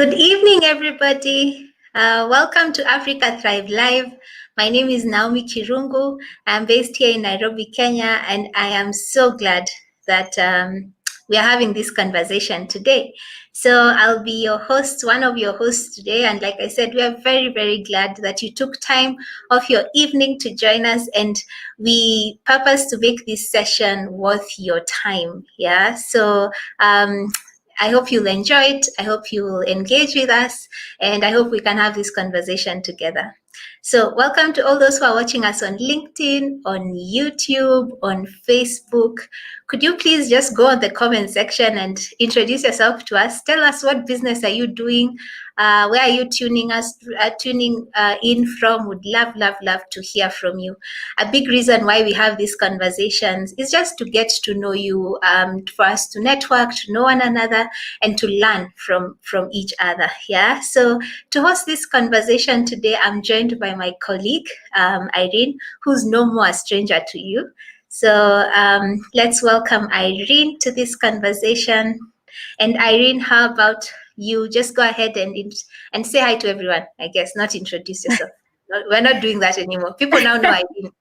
Good evening, everybody. Welcome to Africa Thrive Live. My name is Naomi Kirungu. I'm based here in Nairobi, Kenya, and I am so glad that we are having this conversation today. So I'll be your host, one of your hosts today. And like I said, we are very, very glad that you took time of your evening to join us. And we purpose to make this session worth your time. Yeah. So I hope you'll enjoy it. I hope you will engage with us, and I hope we can have this conversation together. So welcome to all those who are watching us on LinkedIn, on YouTube, on Facebook. Could you please just go on the comment section and introduce yourself to us? Tell us, what business are you doing? Where are you tuning in from? Would love to hear from you. A big reason why we have these conversations is just to get to know you, for us to network, to know one another, and to learn from each other. Yeah. So to host this conversation today, I'm joined by my colleague, Irene, who's no more a stranger to you. So let's welcome Irene to this conversation. And Irene, how about you just go ahead and say hi to everyone, I guess, not introduce yourself. We're not doing that anymore. People now know Irene.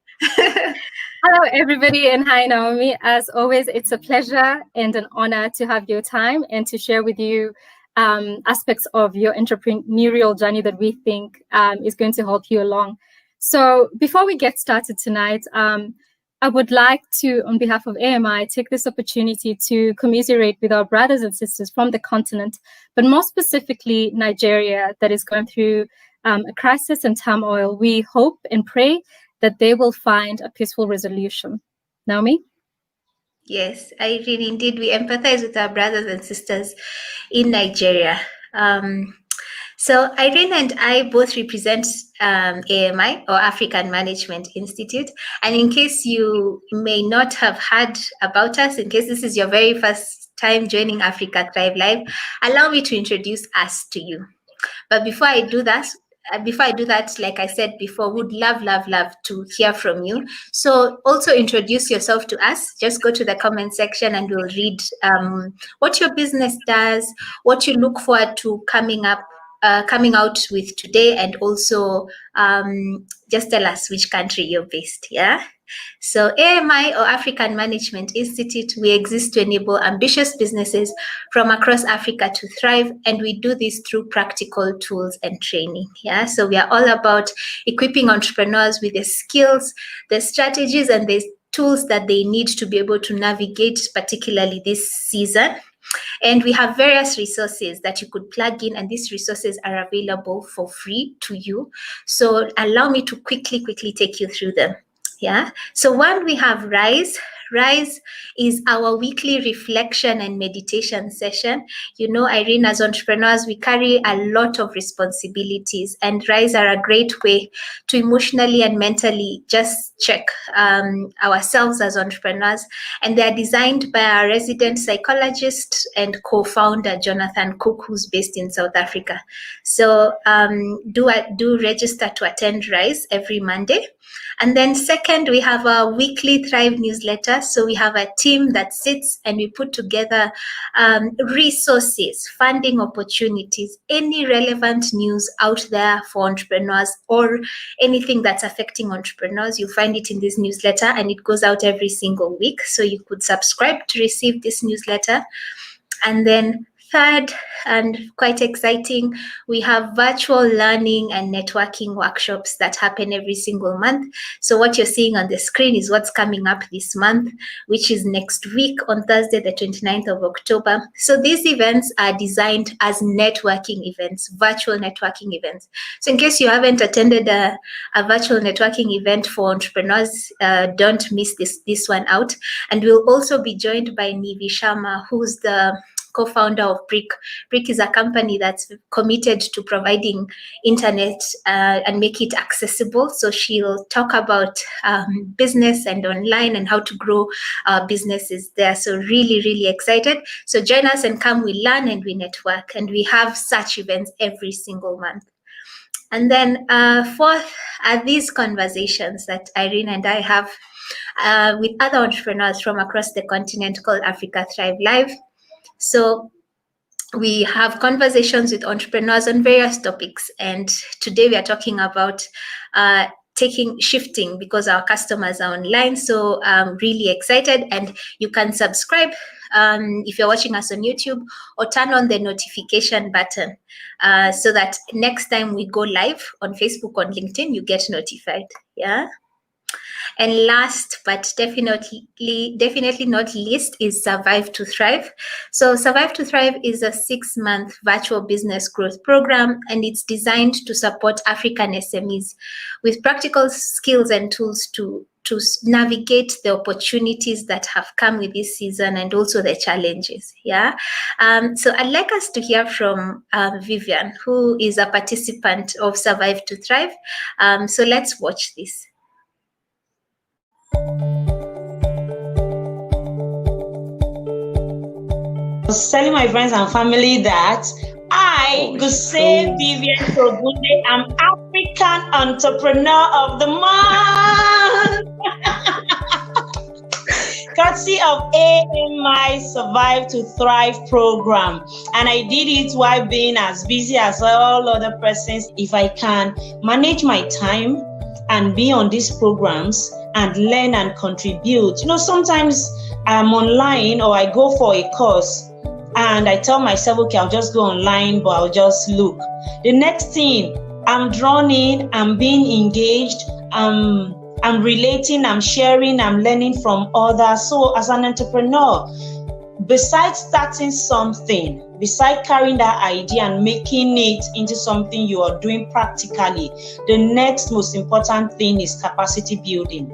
Hello, everybody, and hi, Naomi. As always, it's a pleasure and an honor to have your time and to share with you aspects of your entrepreneurial journey that we think is going to help you along. So before we get started tonight, I would like to, on behalf of AMI, take this opportunity to commiserate with our brothers and sisters from the continent, but more specifically Nigeria, that is going through a crisis and turmoil. We hope and pray that they will find a peaceful resolution. Naomi? Yes, Irene, indeed, we empathize with our brothers and sisters in Nigeria. So Irene and I both represent AMI, or African Management Institute. And in case you may not have heard about us, in case this is your very first time joining Africa Thrive Live, allow me to introduce us to you. But before I do that, like I said before, would love to hear from you. So also introduce yourself to us. Just go to the comment section and we'll read what your business does, what you look forward to coming out with today, and also just tell us which country you're based. Yeah. So AMI, or African Management Institute, we exist to enable ambitious businesses from across Africa to thrive, and we do this through practical tools and training. Yeah, so we are all about equipping entrepreneurs with the skills, the strategies, and the tools that they need to be able to navigate, particularly this season. And we have various resources that you could plug in, and these resources are available for free to you. So allow me to quickly take you through them. Yeah. So one, we have Rise. Rise is our weekly reflection and meditation session. You know, Irene, as entrepreneurs, we carry a lot of responsibilities, and Rise are a great way to emotionally and mentally just check ourselves as entrepreneurs. And they are designed by our resident psychologist and co-founder, Jonathan Cook, who's based in South Africa. So do register to attend Rise every Monday. And then second, we have our weekly Thrive newsletter. So we have a team that sits and we put together resources, funding opportunities, any relevant news out there for entrepreneurs or anything that's affecting entrepreneurs. You'll find it in this newsletter, and it goes out every single week. So you could subscribe to receive this newsletter. And then third, and quite exciting, we have virtual learning and networking workshops that happen every single month. So what you're seeing on the screen is what's coming up this month, which is next week on Thursday, the 29th of October. So these events are designed as networking events, virtual networking events. So in case you haven't attended a virtual networking event for entrepreneurs, don't miss this one out. And we'll also be joined by Nivi Sharma, who's the co-founder of Brick. Brick is a company that's committed to providing internet and make it accessible. So she'll talk about business and online and how to grow businesses there. So really excited. So join us and come. We learn and we network, and we have such events every single month. And then fourth are these conversations that Irene and I have with other entrepreneurs from across the continent called Africa Thrive Live. So we have conversations with entrepreneurs on various topics. And today we are talking about shifting because our customers are online. So I'm really excited, and you can subscribe if you're watching us on YouTube, or turn on the notification button so that next time we go live on Facebook, on LinkedIn, you get notified. Yeah. And last but definitely not least is Survive to Thrive. So Survive to Thrive is a 6-month virtual business growth program, and it's designed to support African SMEs with practical skills and tools to navigate the opportunities that have come with this season, and also the challenges. Yeah. So I'd like us to hear from Vivian, who is a participant of Survive to Thrive. So let's watch this. I was telling my friends and family that I could say Vivian Togunde, I'm African Entrepreneur of the Month. Courtesy of AMI Survive to Thrive program. And I did it while being as busy as all other persons. If I can manage my time and be on these programs and learn and contribute. Sometimes I'm online or I go for a course and I tell myself, okay, I'll just go online, but I'll just look. The next thing, I'm drawn in, I'm being engaged, I'm relating, I'm sharing, I'm learning from others. So as an entrepreneur, besides starting something, besides carrying that idea and making it into something you are doing practically, the next most important thing is capacity building.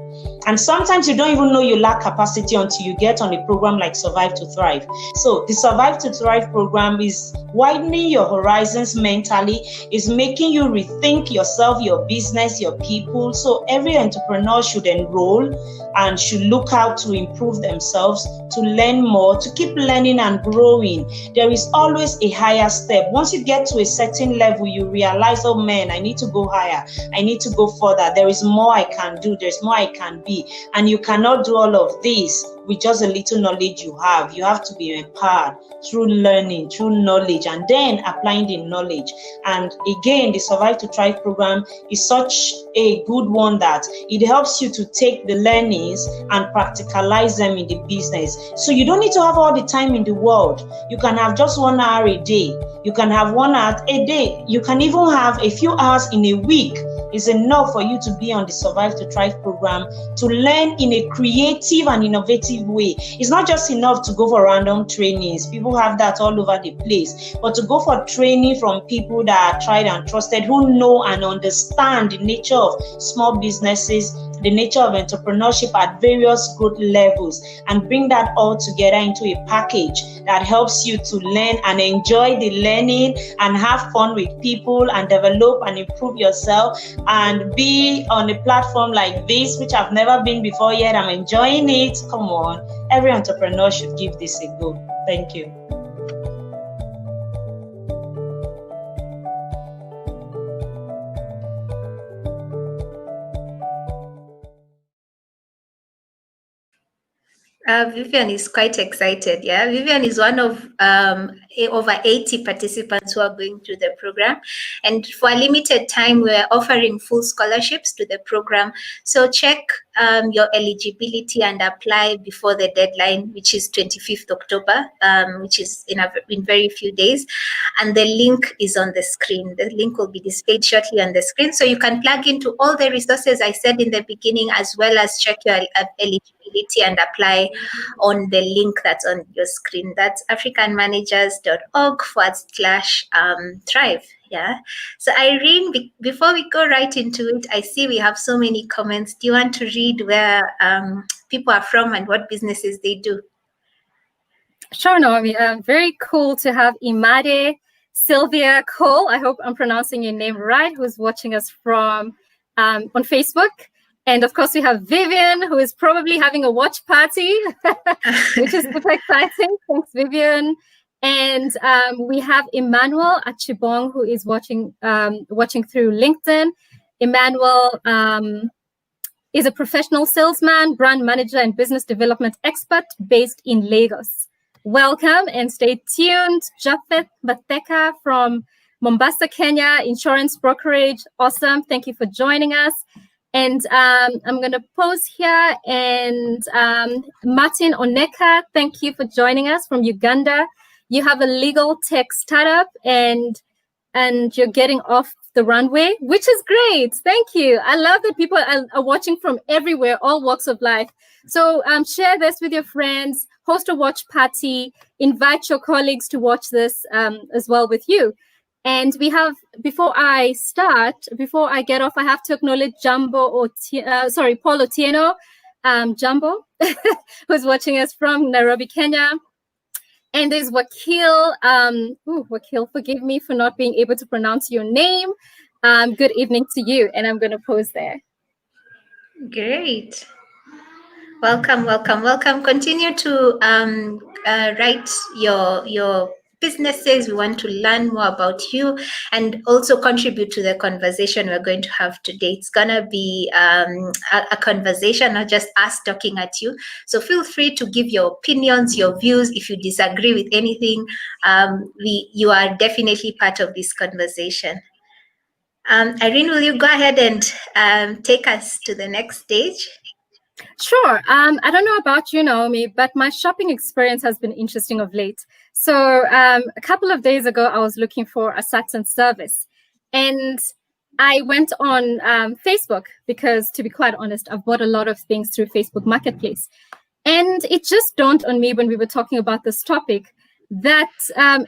And sometimes you don't even know you lack capacity until you get on a program like Survive to Thrive. So the Survive to Thrive program is widening your horizons mentally, is making you rethink yourself, your business, your people. So every entrepreneur should enroll and should look out to improve themselves, to learn more, to keep learning and growing. There is always a higher step. Once you get to a certain level, you realize, oh man, I need to go higher. I need to go further. There is more I can do. There's more I can be. And you cannot do all of this with just a little knowledge you have. You have to be empowered through learning, through knowledge, and then applying the knowledge. And again, the Survive to Thrive program is such a good one that it helps you to take the learnings and practicalize them in the business. So you don't need to have all the time in the world. You can have just 1 hour a day. You can have 1 hour a day. You can even have a few hours in a week. Is enough for you to be on the Survive to Thrive program, to learn in a creative and innovative way. It's not just enough to go for random trainings. People have that all over the place. But to go for training from people that are tried and trusted, who know and understand the nature of small businesses, the nature of entrepreneurship at various growth levels, and bring that all together into a package that helps you to learn and enjoy the learning and have fun with people and develop and improve yourself and be on a platform like this, which I've never been before yet. I'm enjoying it. Come on, every entrepreneur should give this a go. Thank you. Vivian is quite excited. Yeah, Vivian is one of over 80 participants who are going through the program, and for a limited time we're offering full scholarships to the program. So check your eligibility and apply before the deadline, which is 25th October, which is in very few days. And the link is on the screen. The link will be displayed shortly on the screen, so you can plug into all the resources I said in the beginning, as well as check your eligibility and apply on the link that's on your screen. That's africanmanagers.org/thrive. Yeah. So Irene, before we go right into it, I see we have so many comments. Do you want to read where people are from and what businesses they do? Sure, Naomi. Very cool to have Imade Sylvia Cole, I hope I'm pronouncing your name right, who's watching us from on Facebook. And of course, we have Vivian, who is probably having a watch party, which is super exciting. Thanks, Vivian. And we have Emmanuel Achibong, who is watching through LinkedIn. Emmanuel is a professional salesman, brand manager, and business development expert based in Lagos. welcome and stay tuned. Japhet Mateka from Mombasa, Kenya, insurance brokerage. Awesome. Thank you for joining us. And I'm going to pause here. And Martin Oneka, thank you for joining us from Uganda. You have a legal tech startup and you're getting off the runway, which is great. Thank you. I love that people are watching from everywhere, all walks of life. So share this with your friends, host a watch party, invite your colleagues to watch this as well with you. And we have, before I get off, I have to acknowledge Paul Otieno, Jumbo, who's watching us from Nairobi, Kenya. And there's Wakil. Wakil, forgive me for not being able to pronounce your name. Good evening to you. And I'm going to pause there. Great. Welcome, welcome, welcome. Continue to write your businesses. We want to learn more about you and also contribute to the conversation we're going to have today. It's gonna be a conversation, not just us talking at you. So feel free to give your opinions, your views. If you disagree with anything, you are definitely part of this conversation. Irene, will you go ahead and take us to the next stage? Sure. I don't know about you, Naomi, but my shopping experience has been interesting of late. So a couple of days ago, I was looking for a certain service, and I went on Facebook because, to be quite honest, I've bought a lot of things through Facebook Marketplace. And it just dawned on me when we were talking about this topic that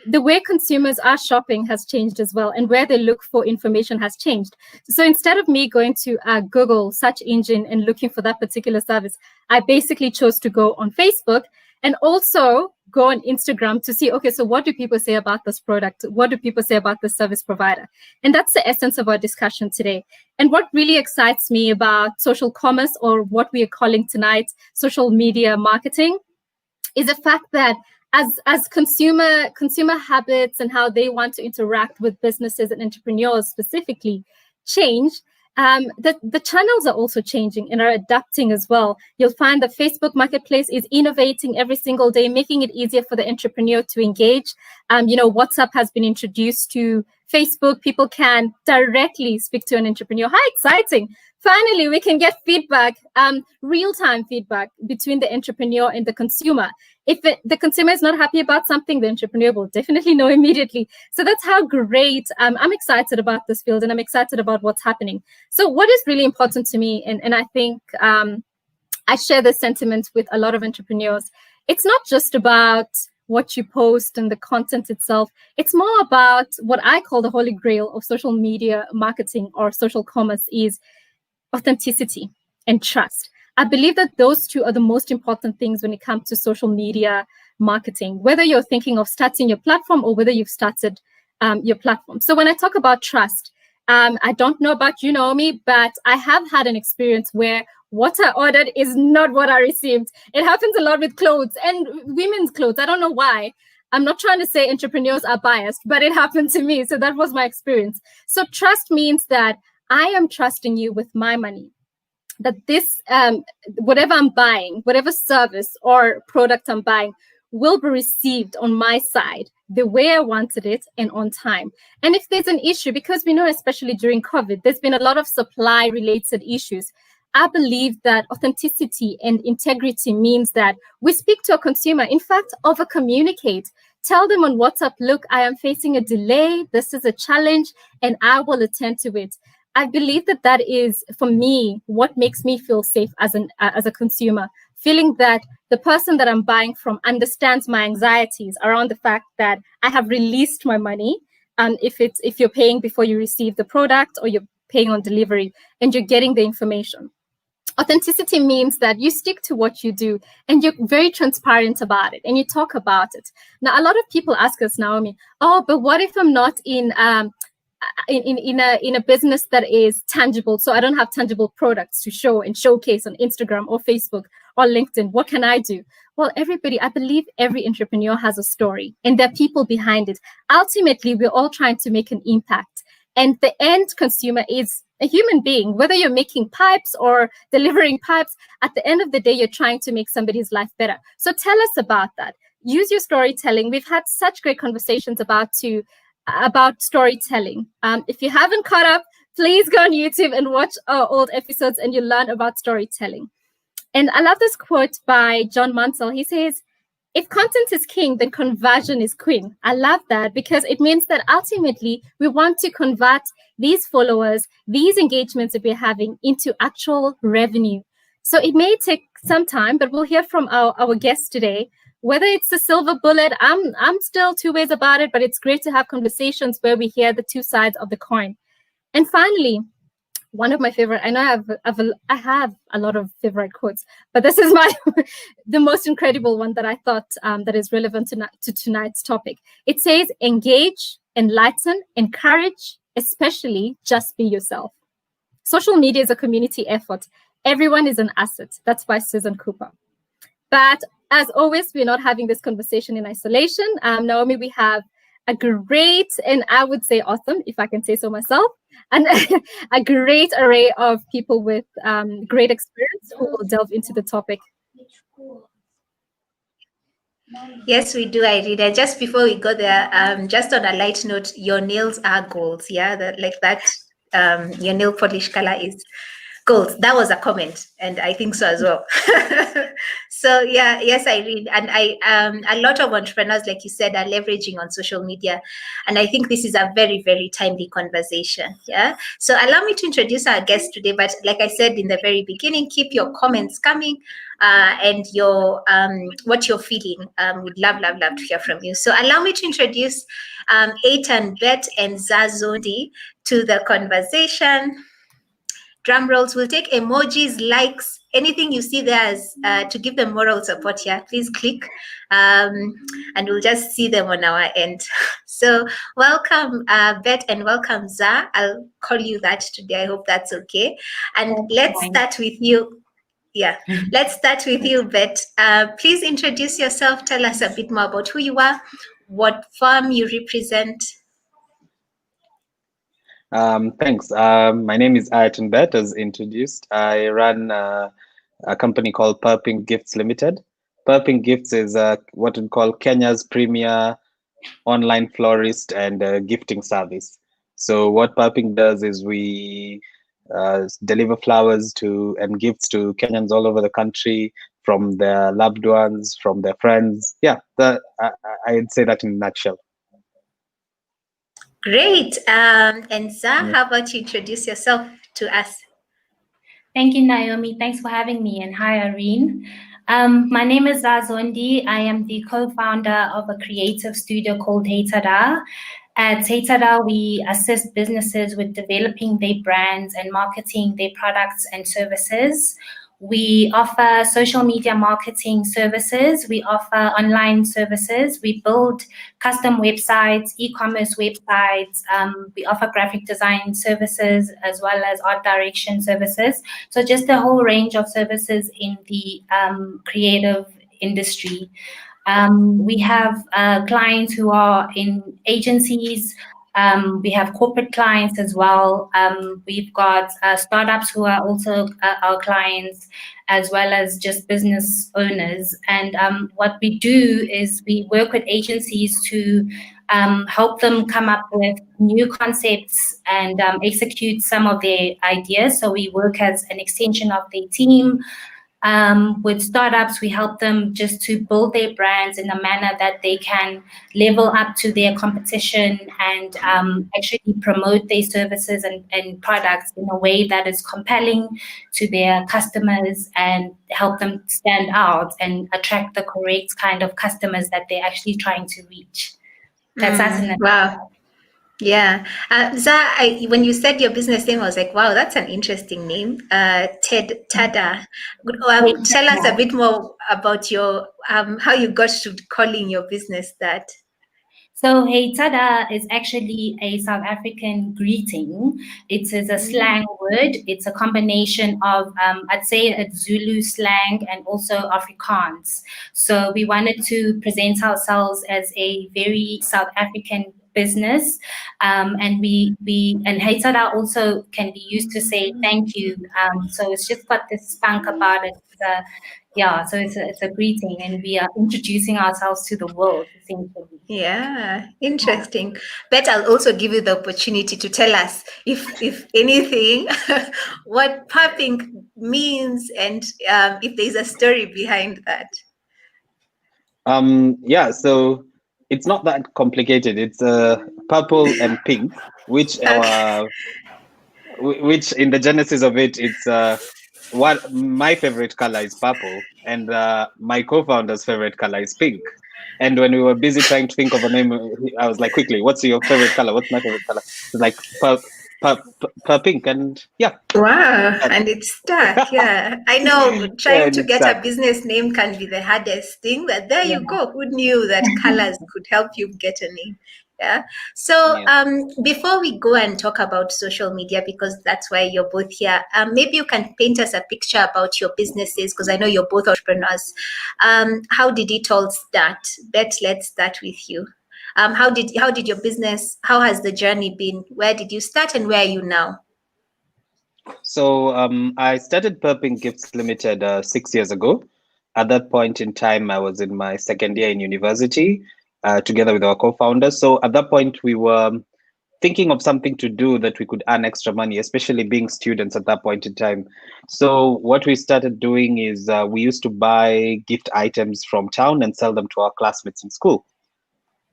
the way consumers are shopping has changed as well, and where they look for information has changed. So instead of me going to a Google search engine and looking for that particular service, I basically chose to go on Facebook and also go on Instagram to see, okay, so what do people say about this product? What do people say about the service provider? And that's the essence of our discussion today. And what really excites me about social commerce, or what we are calling tonight social media marketing, is the fact that as consumer habits and how they want to interact with businesses and entrepreneurs specifically change, the channels are also changing and are adapting as well. You'll find that Facebook Marketplace is innovating every single day, making it easier for the entrepreneur to engage. WhatsApp has been introduced to Facebook. People can directly speak to an entrepreneur. How exciting! Finally, we can get feedback, real-time feedback between the entrepreneur and the consumer. If the consumer is not happy about something, the entrepreneur will definitely know immediately. So that's how great I'm excited about this field, and I'm excited about what's happening. So what is really important to me, and I think I share this sentiment with a lot of entrepreneurs, it's not just about what you post and the content itself. It's more about what I call the holy grail of social media marketing or social commerce is authenticity and trust. I believe that those two are the most important things when it comes to social media marketing, whether you're thinking of starting your platform or whether you've started your platform. So when I talk about trust, I don't know about you, Naomi, but I have had an experience where what I ordered is not what I received. It happens a lot with clothes and women's clothes. I don't know why. I'm not trying to say entrepreneurs are biased, but it happened to me. So that was my experience. So trust means that I am trusting you with my money, that this, whatever I'm buying, whatever service or product I'm buying will be received on my side the way I wanted it and on time. And if there's an issue, because we know, especially during COVID, there's been a lot of supply related issues. I believe that authenticity and integrity means that we speak to a consumer, in fact, over communicate. Tell them on WhatsApp, look, I am facing a delay. This is a challenge, and I will attend to it. I believe that that is, for me, what makes me feel safe as a consumer, feeling that the person that I'm buying from understands my anxieties around the fact that I have released my money. If you're paying before you receive the product, or you're paying on delivery and you're getting the information. Authenticity means that you stick to what you do and you're very transparent about it and you talk about it. Now, a lot of people ask us, Naomi, oh, but what if I'm not in a business that is tangible, so I don't have tangible products to show and showcase on Instagram or Facebook or LinkedIn? What can I do? Well, I believe every entrepreneur has a story and there are people behind it. Ultimately, we're all trying to make an impact, and the end consumer is a human being. Whether you're making pipes or delivering pipes, at the end of the day, you're trying to make somebody's life better. So tell us about that. use your storytelling. We've had such great conversations about storytelling. If you haven't caught up, please go on YouTube and watch our old episodes and you'll learn about storytelling. And I love this quote by John Mansell. He says, if content is king, then conversion is queen. I love that because it means that ultimately we want to convert these followers, these engagements that we're having into actual revenue. So it may take some time, but we'll hear from our guest today. Whether it's the silver bullet, I'm still two ways about it, but it's great to have conversations where we hear the two sides of the coin. And finally, one of my favorite, I know I have a lot of favorite quotes, but this is the most incredible one that I thought that is relevant to tonight's topic. It says, engage, enlighten, encourage, especially just be yourself. Social media is a community effort. Everyone is an asset. That's by Susan Cooper. But as always, we're not having this conversation in isolation. Naomi, we have a great, and I would say awesome, if I can say so myself, and a great array of people with great experience who will delve into the topic. Yes, we do, Irina. Just before we go there, just on a light note, your nails are gold. Yeah, your nail polish color is gold. That was a comment, and I think so as well. So yeah, yes, Irene, and a lot of entrepreneurs, like you said, are leveraging on social media, and I think this is a very, very timely conversation. Yeah. So allow me to introduce our guest today, but like I said in the very beginning, keep your comments coming, and your what you're feeling. Would love to hear from you. So allow me to introduce Ayrton Bett and Zah Zondi to the conversation. Drum rolls. We'll take emojis, likes, anything you see there as to give them moral support here. Please click, and we'll just see them on our end. So welcome, Bett, and welcome, Zah. I'll call you that today. I hope that's okay. And let's start with you. Yeah, let's start with you, Bett. Please introduce yourself. Tell us a bit more about who you are, what firm you represent. Thanks. My name is Ayrton Bett, as introduced. I run a company called Purpink Gift Ltd. Purpink Gifts is what we call Kenya's premier online florist and gifting service. So what Purpink does is we deliver flowers and gifts to Kenyans all over the country, from their loved ones, from their friends. Yeah, I'd say that in a nutshell. Great. And Zah, how about you introduce yourself to us? Thank you, Naomi. Thanks for having me. And hi, Irene. My name is Zah Zondi. I am the co-founder of a creative studio called Heita Daar. At Heita Daar, we assist businesses with developing their brands and marketing their products and services. We offer social media marketing services. We offer online services. We build custom websites, e-commerce websites. We offer graphic design services as well as art direction services. So just a whole range of services in the creative industry. We have clients who are in agencies. We have corporate clients as well. We've got startups who are also our clients, as well as just business owners. And what we do is we work with agencies to help them come up with new concepts and execute some of their ideas. So we work as an extension of their team. With startups, we help them just to build their brands in a manner that they can level up to their competition and actually promote their services and products in a way that is compelling to their customers and help them stand out and attract the correct kind of customers that they're actually trying to reach. That's us in a wow. Yeah. Zah, when you said your business name, I was like, wow, that's an interesting name. Tada. Tell us a bit more about your how you got to calling your business that. So Heita Daar is actually a South African greeting. It is a slang word. It's a combination of, I'd say it's Zulu slang and also Afrikaans. So we wanted to present ourselves as a very South African business. And Heita Daar also can be used to say thank you. So it's just got this spunk about it. So it's a greeting, and we are introducing ourselves to the world, essentially. Yeah, interesting. But I'll also give you the opportunity to tell us, if anything, what Purpink means, and if there's a story behind that. Yeah, so it's not that complicated. It's purple and pink, which which in the genesis of it, it's what my favorite color is purple, and my co-founder's favorite color is pink. And when we were busy trying to think of a name, I was like, quickly, what's your favorite color? What's my favorite color? It's like pink, and yeah. Wow, and it's stuck. Yeah, I know. Trying to get a business name can be the hardest thing, but there you go. Who knew that colors could help you get a name? Yeah. So before we go and talk about social media, because that's why you're both here, maybe you can paint us a picture about your businesses, because I know you're both entrepreneurs. How did it all start? Bett, let's start with you. How did your business? How has the journey been? Where did you start, and where are you now? So I started Purpink Gifts Limited 6 years ago. At that point in time, I was in my second year in university, together with our co-founders. So at that point, we were thinking of something to do that we could earn extra money, especially being students at that point in time. So what we started doing is we used to buy gift items from town and sell them to our classmates in school.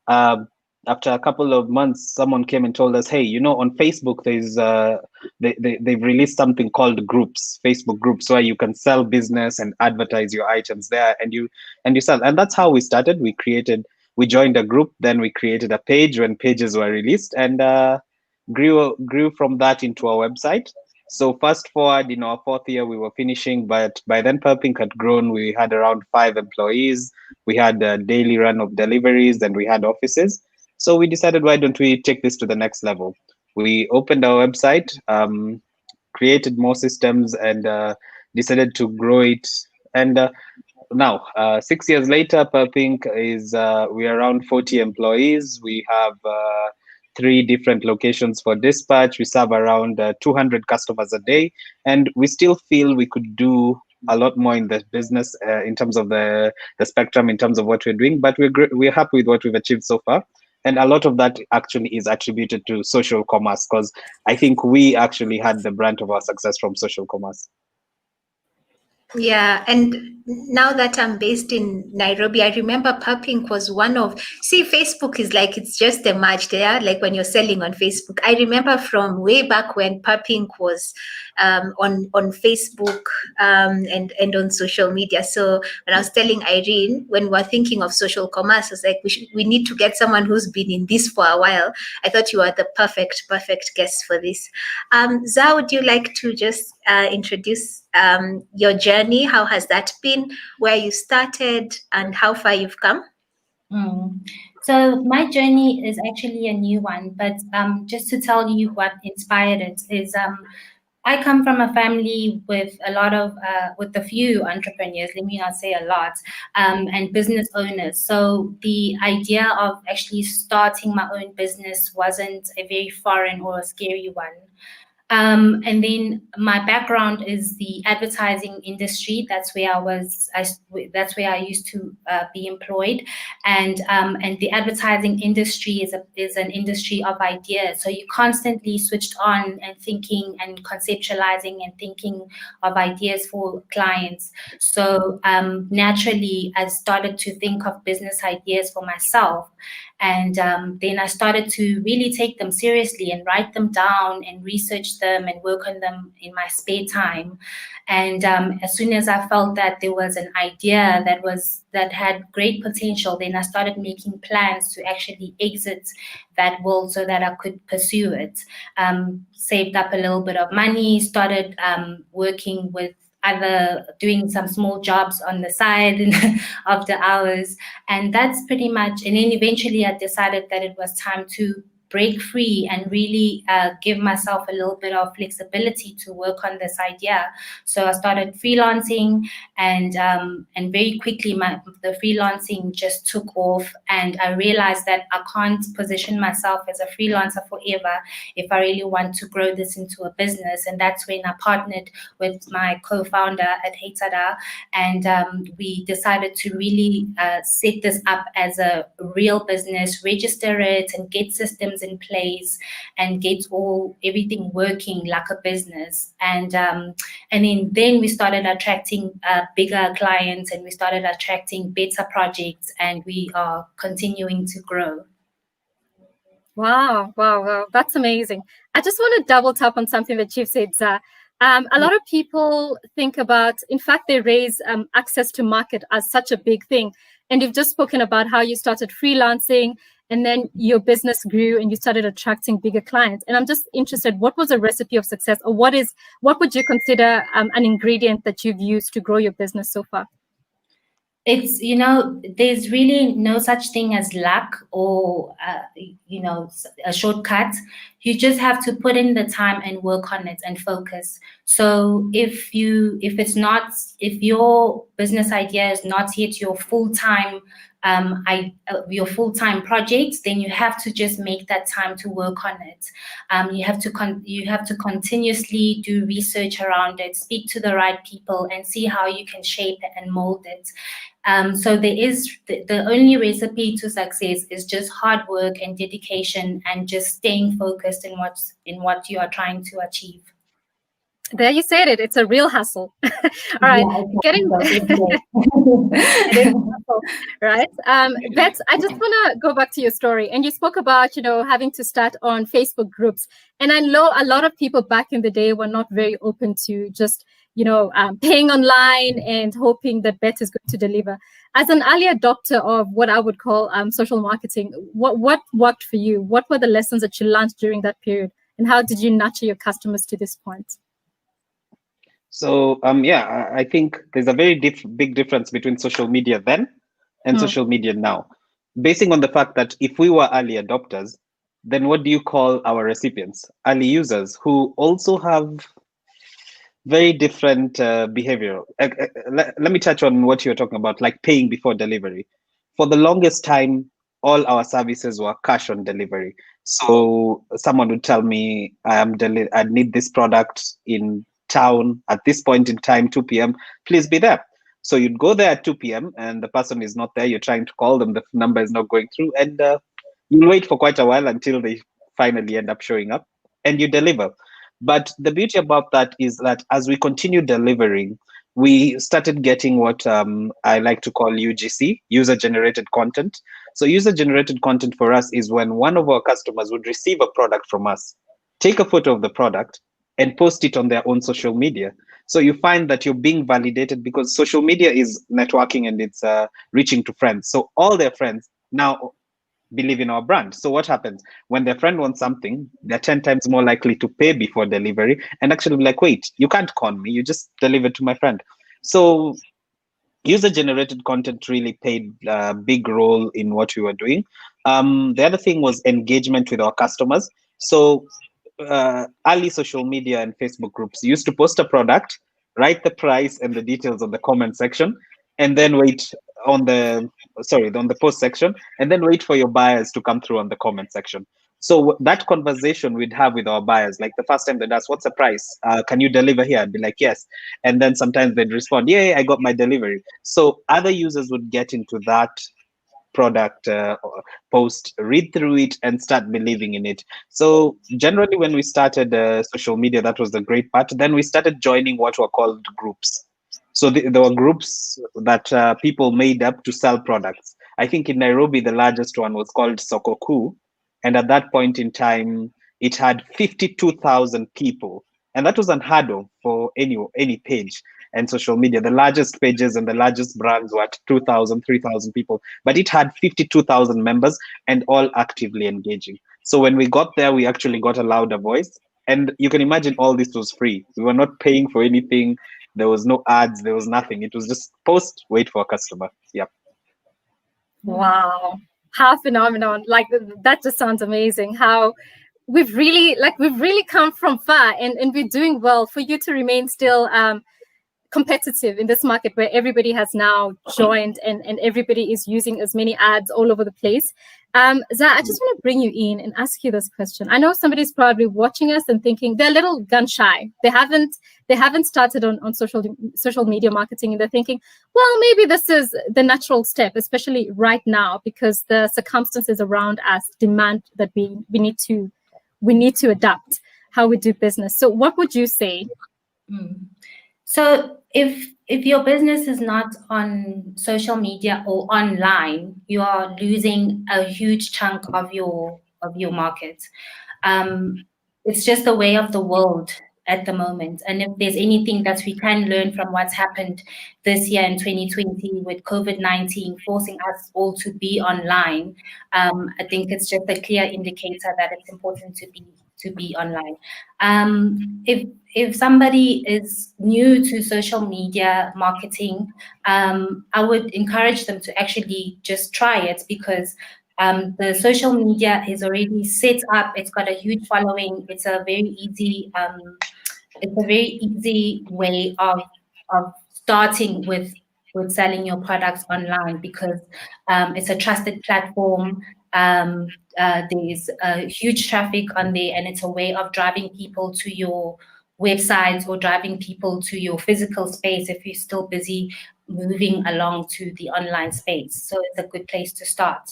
After a couple of months, someone came and told us, hey, you know, on Facebook, there's they've released something called groups, Facebook groups, where you can sell business and advertise your items there, and you sell. And that's how we started. We joined a group, then we created a page when pages were released, and grew from that into our website. So fast forward, in our 4th year, we were finishing, but by then Purpink had grown. We had around 5 employees. We had a daily run of deliveries, and we had offices. So we decided, why don't we take this to the next level? We opened our website, created more systems, and decided to grow it. And now, 6 years later, Purpink is we are around 40 employees. We have 3 different locations for dispatch. We serve around 200 customers a day, and we still feel we could do a lot more in the business in terms of the spectrum, in terms of what we're doing. But we're happy with what we've achieved so far. And a lot of that actually is attributed to social commerce, because I think we actually had the brunt of our success from social commerce. Yeah, and now that I'm based in Nairobi, I remember Purpink was one of, Facebook is like, it's just a match there, like when you're selling on Facebook. I remember from way back when Purpink was on Facebook and on social media. So when I was telling Irene, when we're thinking of social commerce, I was like, we need to get someone who's been in this for a while. I thought you were the perfect guest for this. Zah, would you like to just introduce your journey? How has that been? Where you started and how far you've come? So my journey is actually a new one, but just to tell you what inspired it is I come from a family with with a few entrepreneurs, let me not say a lot, and business owners. So the idea of actually starting my own business wasn't a very foreign or a scary one. And then my background is the advertising industry. That's where that's where I used to be employed, and the advertising industry is an industry of ideas. So you're constantly switched on and thinking and conceptualizing and thinking of ideas for clients. So naturally, I started to think of business ideas for myself. And then I started to really take them seriously and write them down and research them and work on them in my spare time. And as soon as I felt that there was an idea that had great potential, then I started making plans to actually exit that world so that I could pursue it. Saved up a little bit of money, started working with doing some small jobs on the side after hours. And that's pretty much, and then eventually I decided that it was time to break free and really give myself a little bit of flexibility to work on this idea. So I started freelancing, and very quickly the freelancing just took off, and I realized that I can't position myself as a freelancer forever if I really want to grow this into a business. And that's when I partnered with my co-founder at Heita Daar, and we decided to really set this up as a real business, register it, and get systems in place, and get everything working like a business. And then we started attracting bigger clients, and we started attracting better projects, and we are continuing to grow. Wow, wow, wow. That's amazing. I just want to double tap on something that you've said, Zah. A lot of people think about, in fact, they raise access to market as such a big thing. And you've just spoken about how you started freelancing, and then your business grew and you started attracting bigger clients. And I'm just interested, what was a recipe of success, or what would you consider an ingredient that you've used to grow your business so far? It's, there's really no such thing as luck or, a shortcut. You just have to put in the time and work on it and focus. So if your business idea is not yet your full-time project, then you have to just make that time to work on it. You have to continuously do research around it, speak to the right people, and see how you can shape it and mold it. So there is the only recipe to success is just hard work and dedication, and just staying focused in what you are trying to achieve. There you said it. It's a real hustle. All right. Yeah, right. Bett, I just want to go back to your story. And you spoke about, having to start on Facebook groups. And I know a lot of people back in the day were not very open to just, paying online and hoping that Bett is going to deliver. As an early adopter of what I would call social marketing, what worked for you? What were the lessons that you learned during that period? And how did you nurture your customers to this point? So I think there's a very big difference between social media then and social media now. Basing on the fact that if we were early adopters, then what do you call our recipients? Early users who also have very different behavior. Let me touch on what you're talking about, like paying before delivery. For the longest time, all our services were cash on delivery. So someone would tell me, I need this product in town at this point in time, 2 p.m. Please be there. So you'd go there at 2 p.m. and the person is not there. You're trying to call them. The number is not going through. And you'll wait for quite a while until they finally end up showing up and you deliver. But the beauty about that is that as we continue delivering, we started getting what I like to call UGC, user-generated content. So user-generated content for us is when one of our customers would receive a product from us, take a photo of the product, and post it on their own social media. So you find that you're being validated because social media is networking and it's reaching to friends. So all their friends now believe in our brand. So what happens when their friend wants something, they're 10 times more likely to pay before delivery and actually be like, wait, you can't con me, you just delivered to my friend. So user-generated content really played a big role in what we were doing. The other thing was engagement with our customers. So early social media and Facebook groups used to post a product, write the price and the details on the comment section, and then wait on the post section, and then wait for your buyers to come through on the comment section. So that conversation we'd have with our buyers, like the first time they'd ask, what's the price? Can you deliver here? I'd be like, yes. And then sometimes they'd respond, yeah, I got my delivery. So other users would get into that product post, read through it, and start believing in it. So generally, when we started social media, that was the great part. Then we started joining what were called groups. So there were groups that people made up to sell products. I think in Nairobi, the largest one was called Soko Kuu. And at that point in time, it had 52,000 people. And that was unheard of for any page and social media. The largest pages and the largest brands were at 2,000, 3,000 people. But it had 52,000 members and all actively engaging. So when we got there, we actually got a louder voice. And you can imagine all this was free. We were not paying for anything. There was no ads. There was nothing. It was just post, wait for a customer. Yep. Wow. How phenomenal. Like, that just sounds amazing. How we've really come from far, and we're doing well. For you to remain still competitive in this market where everybody has now joined and everybody is using as many ads all over the place. Zah, I just want to bring you in and ask you this question. I know somebody's probably watching us and thinking they're a little gun shy. They haven't started on social media marketing, and they're thinking, well, maybe this is the natural step, especially right now, because the circumstances around us demand that we need to adapt how we do business. So what would you say? So if your business is not on social media or online, you are losing a huge chunk of your market. It's just the way of the world at the moment. And if there's anything that we can learn from what's happened this year in 2020 with COVID-19 forcing us all to be online, I think it's just a clear indicator that it's important to be online. If somebody is new to social media marketing, I would encourage them to actually just try it, because the social media is already set up. It's got a huge following. It's a very easy way of starting with selling your products online, because it's a trusted platform. There's huge traffic on there, and it's a way of driving people to your websites or driving people to your physical space if you're still busy moving along to the online space. So it's a good place to start.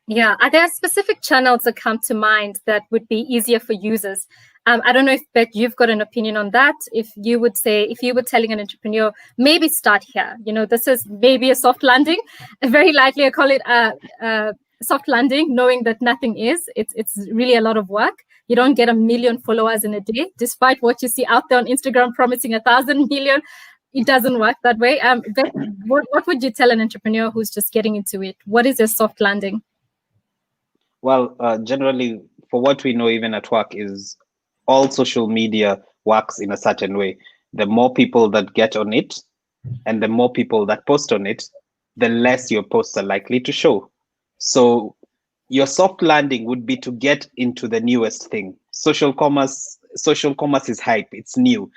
Yeah, are there specific channels that come to mind that would be easier for users? I don't know if, Bett, you've got an opinion on that. If you were telling an entrepreneur, maybe start here. This is maybe a soft landing. Very likely, I call it a soft landing, knowing that nothing is. It's really a lot of work. You don't get 1 million followers in a day, despite what you see out there on Instagram promising 1,000 million. It doesn't work that way. Bett, what would you tell an entrepreneur who's just getting into it? What is a soft landing? Well, generally, for what we know, even at work, is all social media works in a certain way. The more people that get on it and the more people that post on it, the less your posts are likely to show. So your soft landing would be to get into the newest thing. Social commerce is hype. It's new.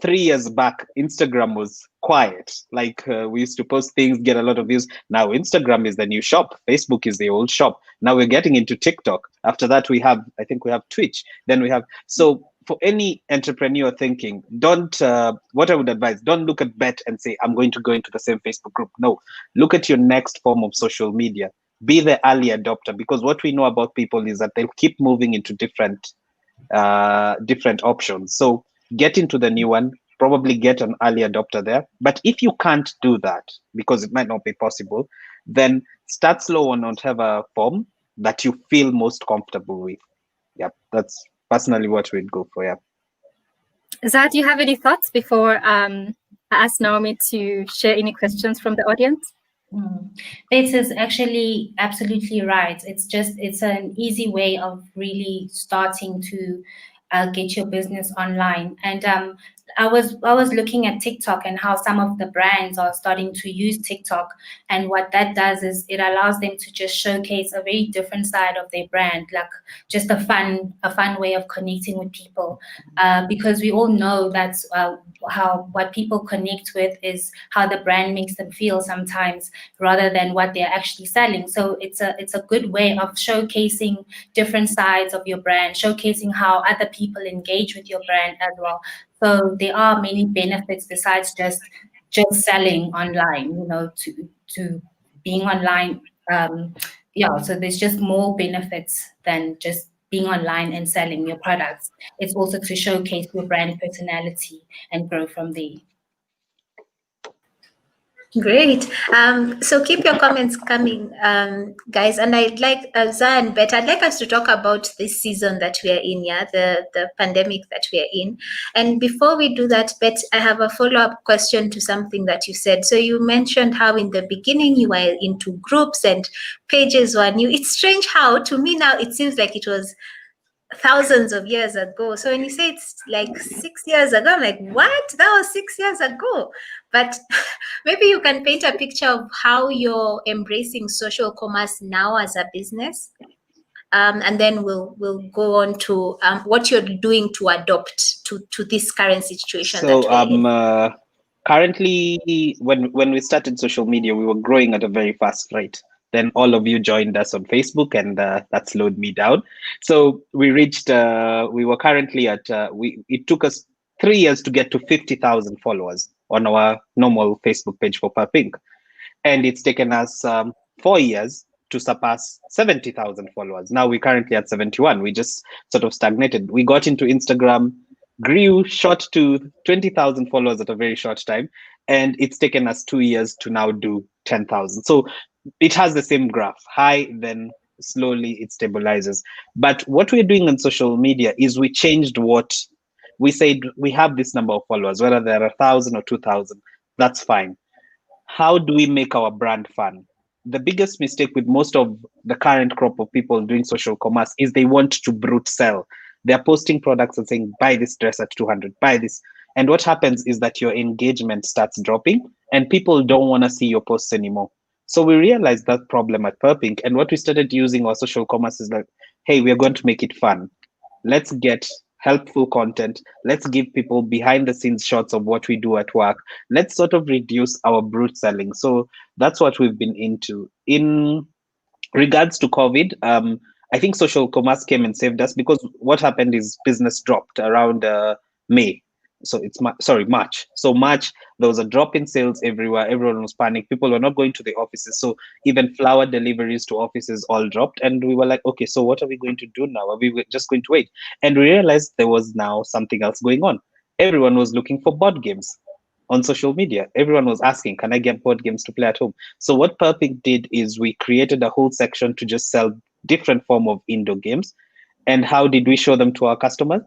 3 years back, Instagram was quiet. Like we used to post things, get a lot of views. Now Instagram is the new shop. Facebook is the old shop. Now we're getting into TikTok. After that, I think we have Twitch. Then we have, so for any entrepreneur thinking, what I would advise, don't look at Bett and say, I'm going to go into the same Facebook group. No, look at your next form of social media. Be the early adopter, because what we know about people is that they'll keep moving into different options. So get into the new one, probably get an early adopter there. But if you can't do that, because it might not be possible, then start slow on whatever form that you feel most comfortable with. Yeah, that's personally what we'd go for. Yeah. Zah, do you have any thoughts before I ask Naomi to share any questions from the audience? This is actually absolutely right. It's an easy way of really starting to get your business online. And I was looking at TikTok and how some of the brands are starting to use TikTok, and what that does is it allows them to just showcase a very different side of their brand, like just a fun way of connecting with people, because we all know that's what people connect with is how the brand makes them feel sometimes, rather than what they're actually selling. So it's a good way of showcasing different sides of your brand, showcasing how other people engage with your brand as well. So there are many benefits besides just selling online, to being online. So there's just more benefits than just being online and selling your products. It's also to showcase your brand personality and grow from there. Great. So keep your comments coming, guys. And I'd like Zah and Bett, I'd like us to talk about this season that we are in, the pandemic that we are in. And before we do that, Bett, I have a follow-up question to something that you said. So you mentioned how in the beginning you were into groups and pages were new. It's strange how, to me now, it seems like it was thousands of years ago. So when you say it's like 6 years ago, I'm like, what? That was 6 years ago. But maybe you can paint a picture of how you're embracing social commerce now as a business. And then we'll go on to what you're doing to adopt to this current situation that we're in. Currently, when we started social media, we were growing at a very fast rate. Then all of you joined us on Facebook, and that slowed me down. So we reached, we were currently at, it took us 3 years to get to 50,000 followers on our normal Facebook page for Purpink. And it's taken us 4 years to surpass 70,000 followers. Now we're currently at 71. We just sort of stagnated. We got into Instagram, grew, shot to 20,000 followers at a very short time. And it's taken us 2 years to now do 10,000. So it has the same graph, high, then slowly it stabilizes. But what we're doing on social media is we changed what we said. We have this number of followers, whether there are 1,000 or 2,000, that's fine. How do we make our brand fun? The biggest mistake with most of the current crop of people doing social commerce is they want to brute sell. They're posting products and saying, buy this dress at 200, buy this. And what happens is that your engagement starts dropping and people don't want to see your posts anymore. So we realized that problem at Purpink. And what we started using our social commerce is like, hey, we're going to make it fun. Let's get helpful content. Let's give people behind the scenes shots of what we do at work. Let's sort of reduce our brute selling. So that's what we've been into. In regards to COVID, I think social commerce came and saved us, because what happened is business dropped around May. So it's March. So March, there was a drop in sales everywhere. Everyone was panicked. People were not going to the offices. So even flower deliveries to offices all dropped. And we were like, okay, so what are we going to do now? Are we just going to wait? And we realized there was now something else going on. Everyone was looking for board games on social media. Everyone was asking, can I get board games to play at home? So what Purpink did is we created a whole section to just sell different form of indoor games. And how did we show them to our customers?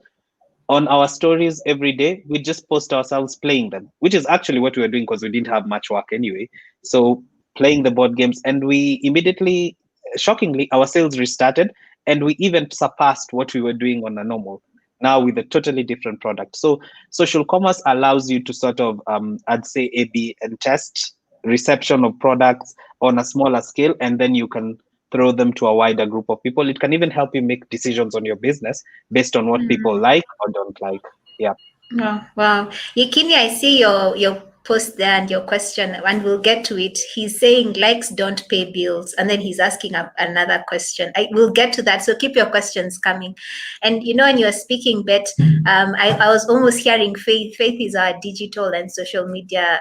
On our stories every day, we just post ourselves playing them, which is actually what we were doing because we didn't have much work anyway. So playing the board games, and we immediately, shockingly, our sales restarted, and we even surpassed what we were doing on a normal, now with a totally different product. So social commerce allows you to sort of, I'd say, A/B and test reception of products on a smaller scale, and then you can throw them to a wider group of people. It can even help you make decisions on your business based on what people like or don't like. Yeah. Oh, wow. Yekini, I see your post there and your question, and we'll get to it. He's saying likes don't pay bills, and then he's asking another question. We'll get to that, so keep your questions coming. And when you're speaking, Bett, I was almost hearing Faith. Faith is our digital and social media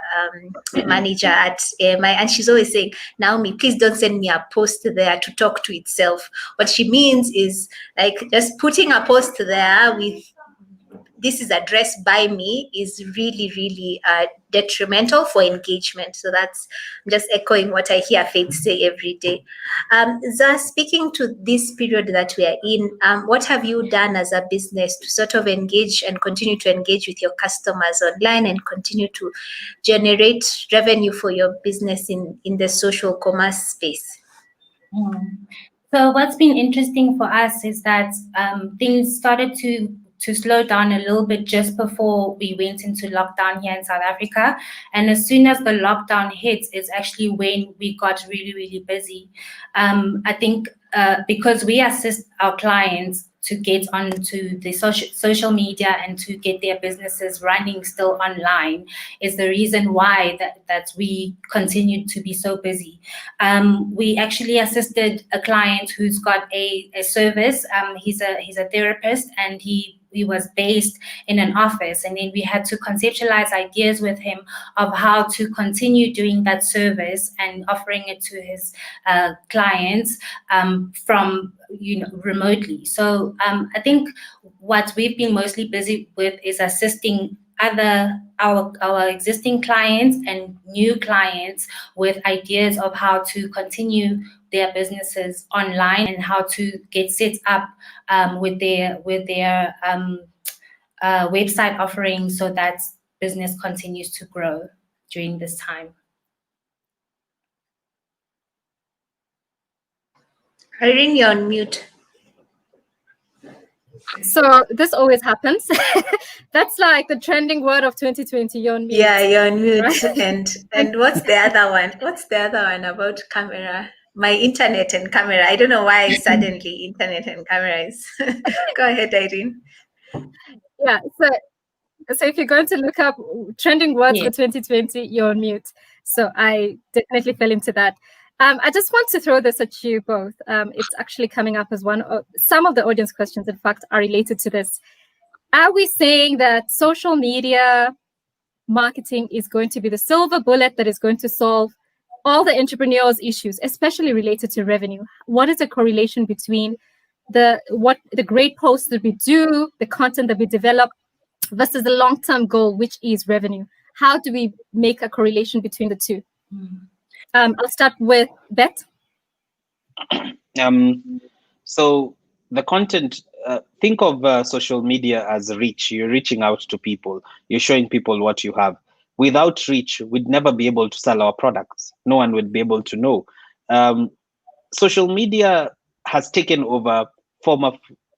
manager at AMI, and she's always saying, Naomi, please don't send me a post there to talk to itself. What she means is like just putting a post there with this is addressed by me is really, really detrimental for engagement. So that's just echoing what I hear Faith say every day. Zah, speaking to this period that we are in, what have you done as a business to sort of engage and continue to engage with your customers online and continue to generate revenue for your business in the social commerce space? So what's been interesting for us is that things started to slow down a little bit just before we went into lockdown here in South Africa. And as soon as the lockdown hit is actually when we got really, really busy. I think because we assist our clients to get onto the social media and to get their businesses running still online is the reason why that we continued to be so busy. We actually assisted a client who's got a service. He's a therapist, and he was based in an office, and then we had to conceptualize ideas with him of how to continue doing that service and offering it to his clients from remotely. So I think what we've been mostly busy with is assisting our existing clients and new clients with ideas of how to continue their businesses online and how to get set up with their website offerings so that business continues to grow during this time. Irene, you're on mute. So this always happens. That's like the trending word of 2020. You're on mute. Yeah, you're on mute. Right? And what's the other one? What's the other one about camera? My internet and camera. I don't know why suddenly internet and camera is. Go ahead, Irene. Yeah. So if you're going to look up trending words Yeah. for 2020, you're on mute. So I definitely fell into that. I just want to throw this at you both. It's actually coming up as one of some of the audience questions, in fact, are related to this. Are we saying that social media marketing is going to be the silver bullet that is going to solve all the entrepreneurs' issues, especially related to revenue? What is the correlation between the great posts that we do, the content that we develop, versus the long-term goal, which is revenue? How do we make a correlation between the two? I'll start with Bett. So the content, think of social media as reach. You're reaching out to people. You're showing people what you have. Without reach, we'd never be able to sell our products. No one would be able to know. Social media has taken over former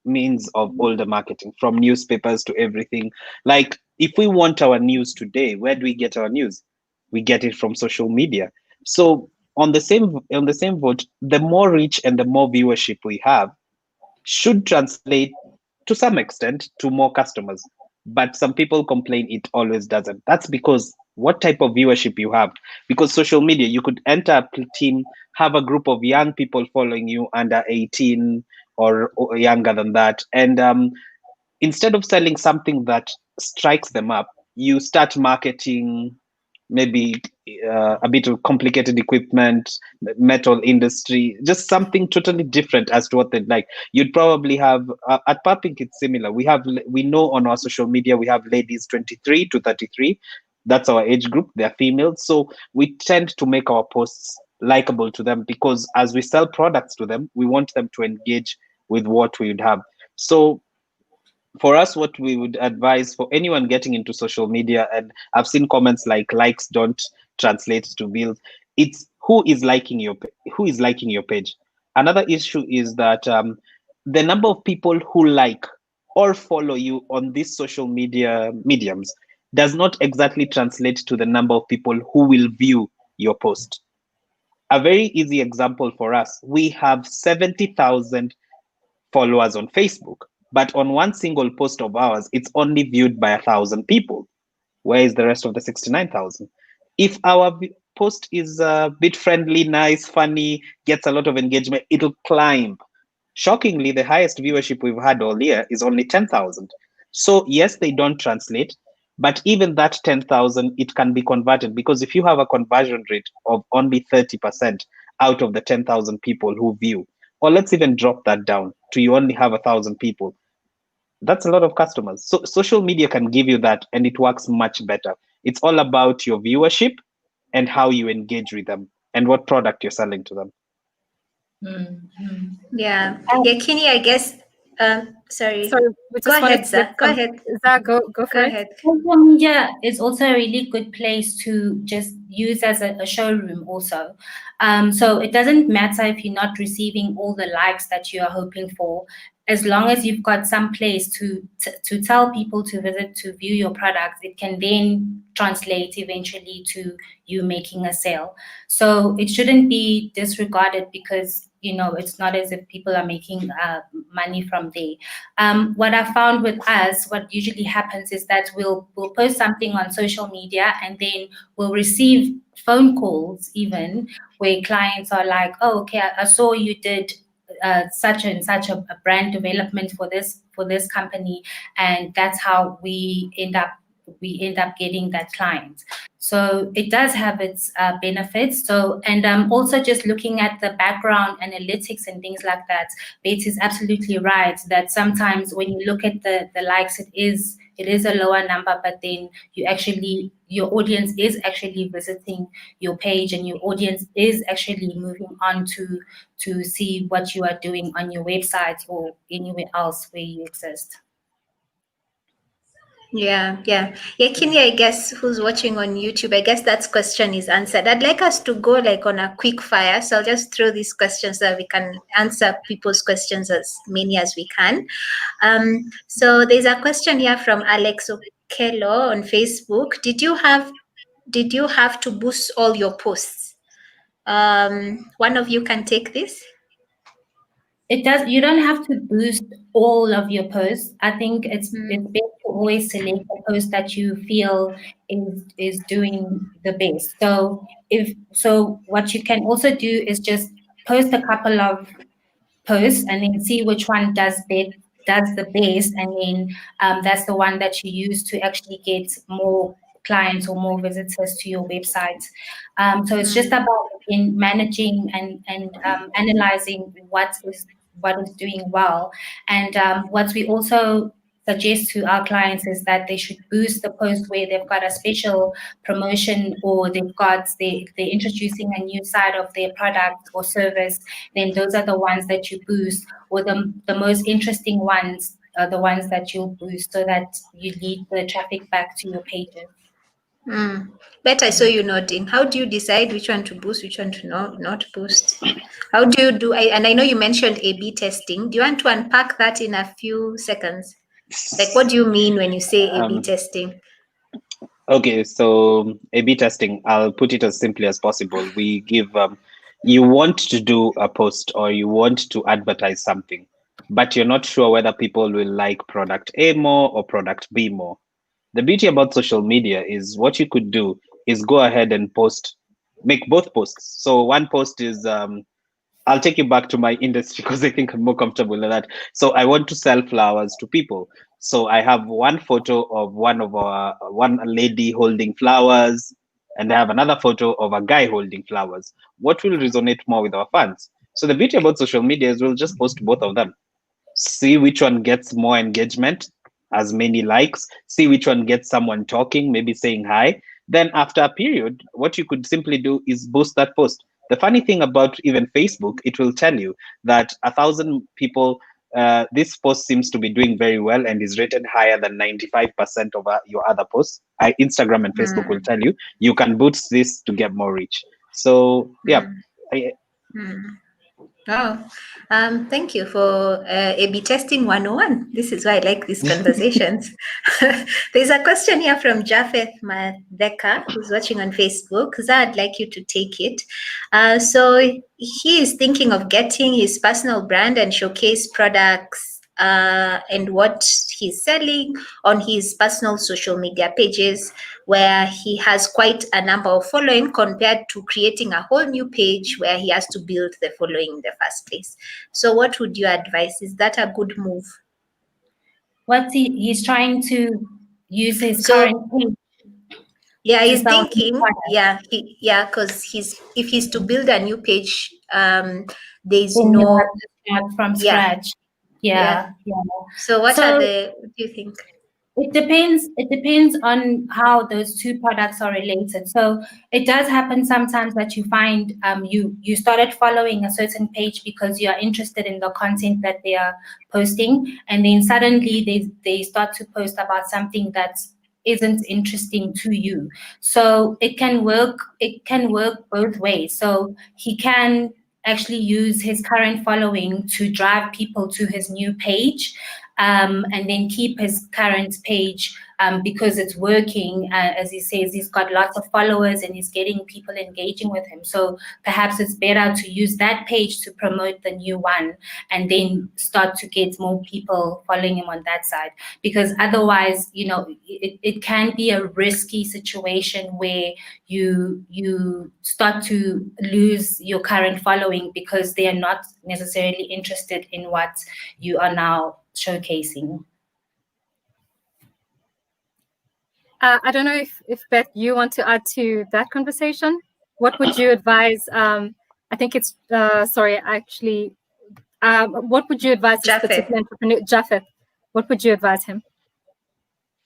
means of older marketing, from newspapers to everything. Like, if we want our news today, where do we get our news? We get it from social media. So on the same vote, the more reach and the more viewership we have should translate to some extent to more customers. But some people complain it always doesn't. That's because what type of viewership you have. Because social media, you could enter a team, have a group of young people following you under 18 or younger than that. And instead of selling something that strikes them up, you start marketing maybe a bit of complicated equipment, metal industry, just something totally different as to what they'd like. You'd probably have at Purpink, it's similar. We know on our social media we have ladies 23 to 33. That's our age group. They're females, so we tend to make our posts likable to them, because as we sell products to them, we want them to engage with what we would have. So for us, what we would advise for anyone getting into social media, and I've seen comments like likes don't translate to bills. It's who is liking your page. Another issue is that the number of people who like or follow you on these social media mediums does not exactly translate to the number of people who will view your post. A very easy example for us: we have 70,000 followers on Facebook, but on one single post of ours, it's only viewed by 1,000 people. Where is the rest of the 69,000? If our post is a bit friendly, nice, funny, gets a lot of engagement, it'll climb. Shockingly, the highest viewership we've had all year is only 10,000. So yes, they don't translate, but even that 10,000, it can be converted, because if you have a conversion rate of only 30% out of the 10,000 people who view, or let's even drop that down to you only have 1,000 people, that's a lot of customers. So social media can give you that, and it works much better. It's all about your viewership and how you engage with them and what product you're selling to them. Yeah. Yakini, I guess. Sorry. Go ahead, Zah. Go ahead. Zah, go for it. Ahead. Social media is also a really good place to just use as a showroom also. So it doesn't matter if you're not receiving all the likes that you are hoping for, as long as you've got some place to tell people to visit to view your products, it can then translate eventually to you making a sale. So it shouldn't be disregarded, because it's not as if people are making money from there. What I found with us, what usually happens is that we'll post something on social media, and then we'll receive phone calls even where clients are like, oh, okay, I saw you did such and such a brand development for this company, and that's how we end up getting that client. So it does have its benefits. So, and also just looking at the background analytics and things like that, Bates is absolutely right that sometimes when you look at the likes, it is a lower number, but then your audience is actually visiting your page, and your audience is actually moving on to see what you are doing on your website or anywhere else where you exist. Yeah. Kenya, I guess, who's watching on YouTube, I guess that question is answered. I'd like us to go like on a quick fire. So I'll just throw these questions so that we can answer people's questions as many as we can. So there's a question here from Alex Okello on Facebook. Did you have to boost all your posts? One of you can take this. It does. You don't have to boost all of your posts. I think it's best to always select a post that you feel is doing the best. So what you can also do is just post a couple of posts and then see which one does the best, and then that's the one that you use to actually get more clients or more visitors to your website. So it's just about in managing and analyzing what is doing well. And what we also suggest to our clients is that they should boost the post where they've got a special promotion, or they're introducing a new side of their product or service. Then those are the ones that you boost, or the most interesting ones are the ones that you'll boost, so that you lead the traffic back to your pages. Bett, I saw you nodding. How do you decide which one to boost, which one to not boost? How do you do? And I know you mentioned A/B testing. Do you want to unpack that in a few seconds? Like, what do you mean when you say A/B testing? Okay, so A/B testing, I'll put it as simply as possible. We give, you want to do a post or you want to advertise something, but you're not sure whether people will like product A more or product B more. The beauty about social media is what you could do is go ahead and make both posts. So one post is, I'll take you back to my industry because I think I'm more comfortable with that. So I want to sell flowers to people. So I have one photo of one lady holding flowers, and I have another photo of a guy holding flowers. What will resonate more with our fans? So the beauty about social media is we'll just post both of them. See which one gets more engagement, as many likes, see which one gets someone talking, maybe saying hi. Then after a period, what you could simply do is boost that post. The funny thing about even Facebook, it will tell you that 1,000 people, this post seems to be doing very well and is rated higher than 95% of your other posts. Instagram and Facebook will tell you, you can boost this to get more reach. So yeah. Wow. Thank you for A/B testing 101. This is why I like these conversations. There's a question here from Japheth Madeka, who's watching on Facebook. Zah, I'd like you to take it. So he is thinking of getting his personal brand and showcase products and what he's selling on his personal social media pages, where he has quite a number of following, compared to creating a whole new page where he has to build the following in the first place. So what would you advise? Is that a good move? He's trying to use his current page. Yeah, he's thinking, because if he's to build a new page, there's no start from scratch. Yeah. So what do you think? It depends on how those two products are related. So it does happen sometimes that you find you started following a certain page because you are interested in the content that they are posting, and then suddenly they start to post about something that isn't interesting to you. So it can work both ways. So he can actually use his current following to drive people to his new page, and then keep his current page because it's working. As he says, he's got lots of followers and he's getting people engaging with him. So perhaps it's better to use that page to promote the new one and then start to get more people following him on that side. Because otherwise, it can be a risky situation where you start to lose your current following because they are not necessarily interested in what you are now showcasing. I don't know if Beth, you want to add to that conversation. What would you advise? I think it's what would you advise this particular entrepreneur, Japheth? What would you advise him?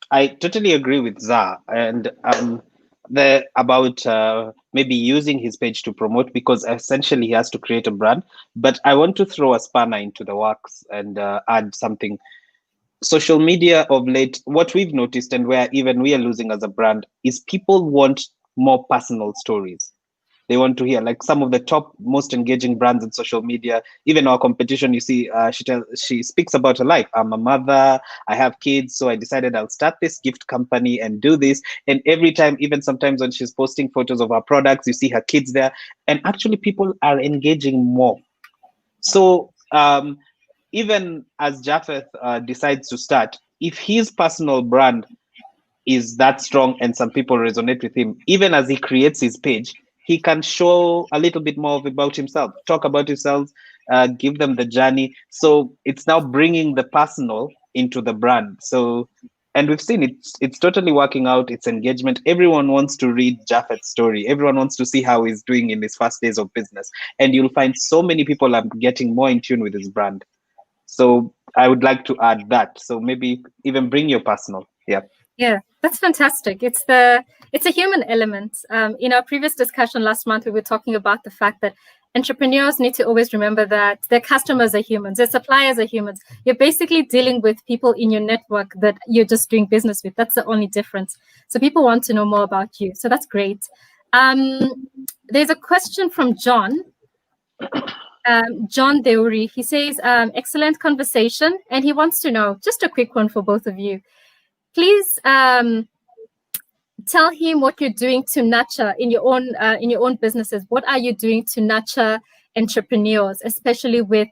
I totally agree with Zah, and about maybe using his page to promote, because essentially he has to create a brand. But I want to throw a spanner into the works and add something. social media of late, what we've noticed and where even we are losing as a brand is people want more personal stories. They want to hear, like, some of the top most engaging brands in social media, even our competition, you see, she speaks about her life. I'm a mother, I have kids, so I decided I'll start this gift company and do this. And every time, even sometimes when she's posting photos of her products, you see her kids there. And actually people are engaging more. So even as Japheth decides to start, if his personal brand is that strong and some people resonate with him, even as he creates his page, he can show a little bit more about himself, talk about himself, give them the journey. So it's now bringing the personal into the brand. So, and we've seen it's totally working out. It's engagement. Everyone wants to read Japheth's story. Everyone wants to see how he's doing in his first days of business. And you'll find so many people are getting more in tune with his brand. So I would like to add that. So maybe even bring your personal. Yeah. Yeah, that's fantastic. It's a human element. In our previous discussion last month, we were talking about the fact that entrepreneurs need to always remember that their customers are humans, their suppliers are humans. You're basically dealing with people in your network that you're just doing business with. That's the only difference. So people want to know more about you. So that's great. There's a question from John. John Deuri. He says, excellent conversation. And he wants to know, just a quick one for both of you. Please tell him what you're doing to nurture in your own businesses. What are you doing to nurture entrepreneurs, especially with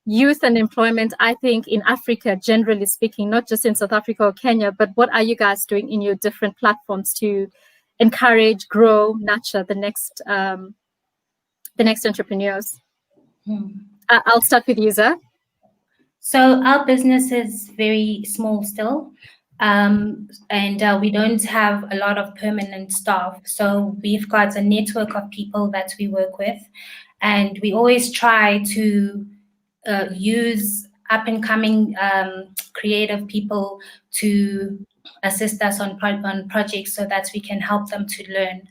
youth and employment? I think in Africa, generally speaking, not just in South Africa or Kenya, but what are you guys doing in your different platforms to encourage, grow, nurture the next entrepreneurs? I'll start with you, Zah. So our business is very small still. And we don't have a lot of permanent staff. So we've got a network of people that we work with. And we always try to use up-and-coming creative people to assist us on projects so that we can help them to learn.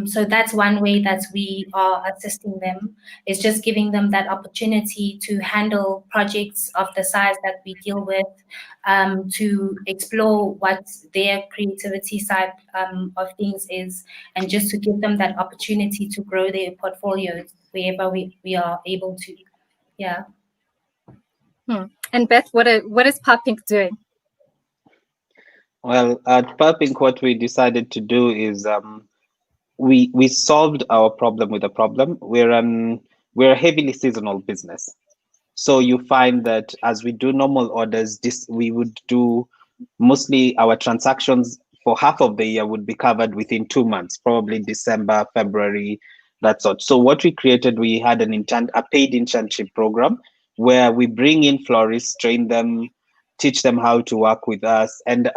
So that's one way that we are assisting them, is just giving them that opportunity to handle projects of the size that we deal with, to explore what their creativity side of things is, and just to give them that opportunity to grow their portfolios wherever we are able to. Yeah. And Beth, what is Purpink doing? Well, at Purpink, what we decided to do is we solved our problem with a problem. We're a heavily seasonal business. So you find that as we do normal orders, we would do mostly our transactions for half of the year would be covered within 2 months, probably December, February, that sort. So what we created, we had a paid internship program where we bring in florists, train them, teach them how to work with us. And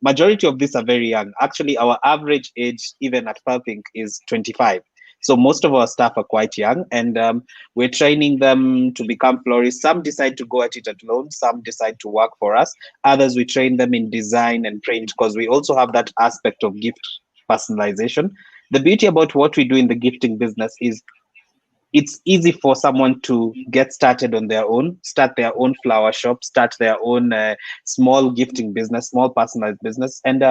majority of these are very young. Actually, our average age, even at Purpink, is 25. So most of our staff are quite young, and we're training them to become florists. Some decide to go at it alone. Some decide to work for us. Others, we train them in design and print, because we also have that aspect of gift personalization. The beauty about what we do in the gifting business is it's easy for someone to get started on their own, start their own flower shop, start their own small gifting business, small personalized business. And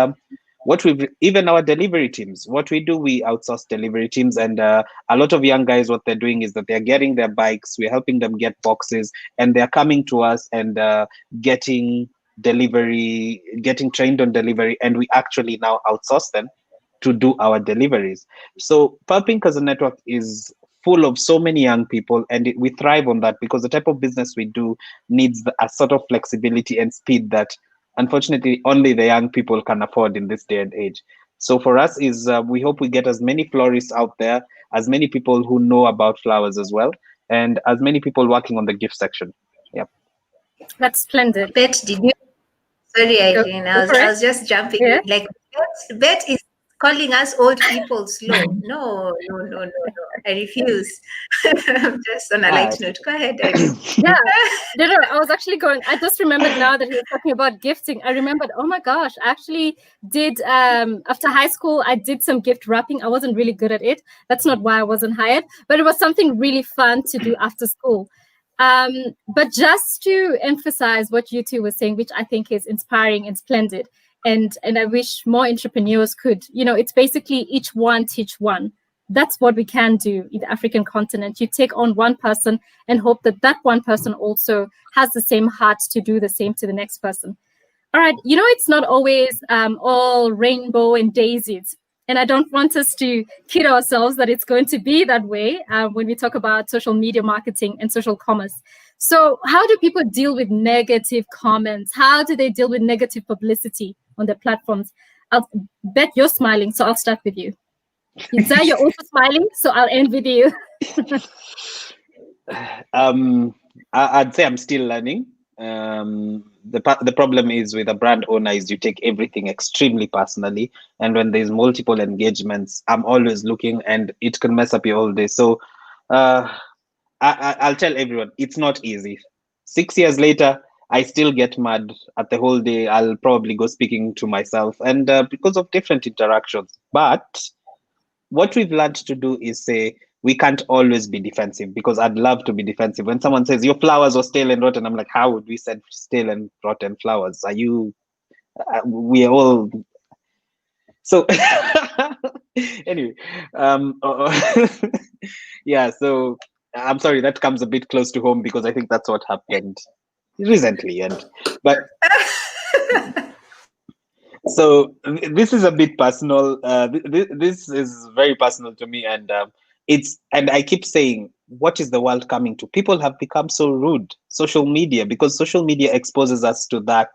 even our delivery teams, what we do, we outsource delivery teams. And a lot of young guys, what they're doing is that they're getting their bikes, we're helping them get boxes, and they're coming to us and getting trained on delivery. And we actually now outsource them to do our deliveries. So Purpink as a network is full of so many young people, and we thrive on that because the type of business we do needs a sort of flexibility and speed that unfortunately only the young people can afford in this day and age. So for us is we hope we get as many florists out there, as many people who know about flowers as well, and as many people working on the gift section. Yeah, that's splendid. Bet, did you? Sorry, Irene, I was just jumping in. Like Bet is calling us old people slow. No. I refuse. Just on a light note. Go ahead, Irene. Yeah. No, I was actually going, I just remembered now that he was talking about gifting. I remembered, oh my gosh, I actually did, after high school, I did some gift wrapping. I wasn't really good at it. That's not why I wasn't hired, but it was something really fun to do after school. But just to emphasize what you two were saying, which I think is inspiring and splendid, and I wish more entrepreneurs could, it's basically each one teach one. That's what we can do in the African continent. You take on one person and hope that that one person also has the same heart to do the same to the next person. All right, it's not always all rainbow and daisies. And I don't want us to kid ourselves that it's going to be that way when we talk about social media marketing and social commerce. So how do people deal with negative comments? How do they deal with negative publicity on their platforms? I'll bet you're smiling, so I'll start with you. Zah, you're also smiling, so I'll end with you. I'd say I'm still learning. The problem is with a brand owner is you take everything extremely personally, and when there's multiple engagements, I'm always looking, and it can mess up your whole day. So I'll tell everyone, it's not easy. 6 years later, I still get mad at the whole day. I'll probably go speaking to myself, and because of different interactions. But what we've learned to do is say, we can't always be defensive, because I'd love to be defensive. When someone says your flowers are stale and rotten, I'm like, how would we send stale and rotten flowers? Are you, we are all, so anyway, yeah, so I'm sorry, that comes a bit close to home, because I think that's what happened recently. But so this is a bit personal. This is very personal to me, and I keep saying, what is the world coming to? People have become so rude. Social media, because social media exposes us to that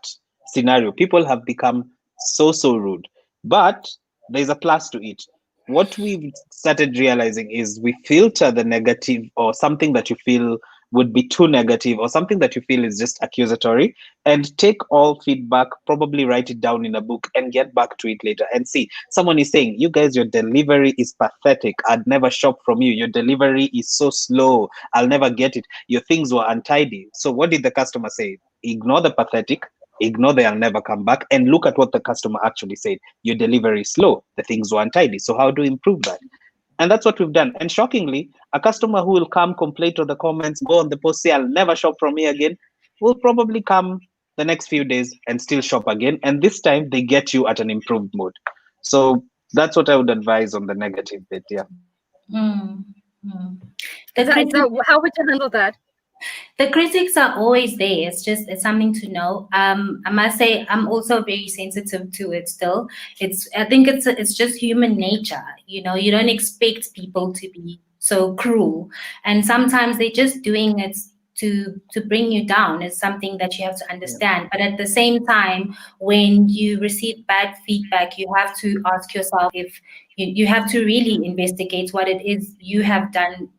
scenario. People have become so rude. But there's a plus to it. What we've started realizing is we filter the negative, or something that you feel would be too negative, or something that you feel is just accusatory, and take all feedback, probably write it down in a book, and get back to it later and see. Someone is saying, you guys, your delivery is pathetic. I'd never shop from you. Your delivery is so slow. I'll never get it. Your things were untidy. So what did the customer say? Ignore the pathetic, ignore the I'll never come back, and look at what the customer actually said. Your delivery is slow. The things were untidy. So how do we improve that? And that's what we've done. And shockingly, a customer who will come, complain to the comments, go on the post, say, I'll never shop from me again, will probably come the next few days and still shop again. And this time they get you at an improved mode. So that's what I would advise on the negative bit. Yeah. How would you handle that? The critics are always there. It's something to know. I must say, I'm also very sensitive to it still. I think it's just human nature. You don't expect people to be so cruel. And sometimes they're just doing it to bring you down. Is something that you have to understand. But at the same time, when you receive bad feedback, you have to ask yourself if you have to really investigate what it is you have done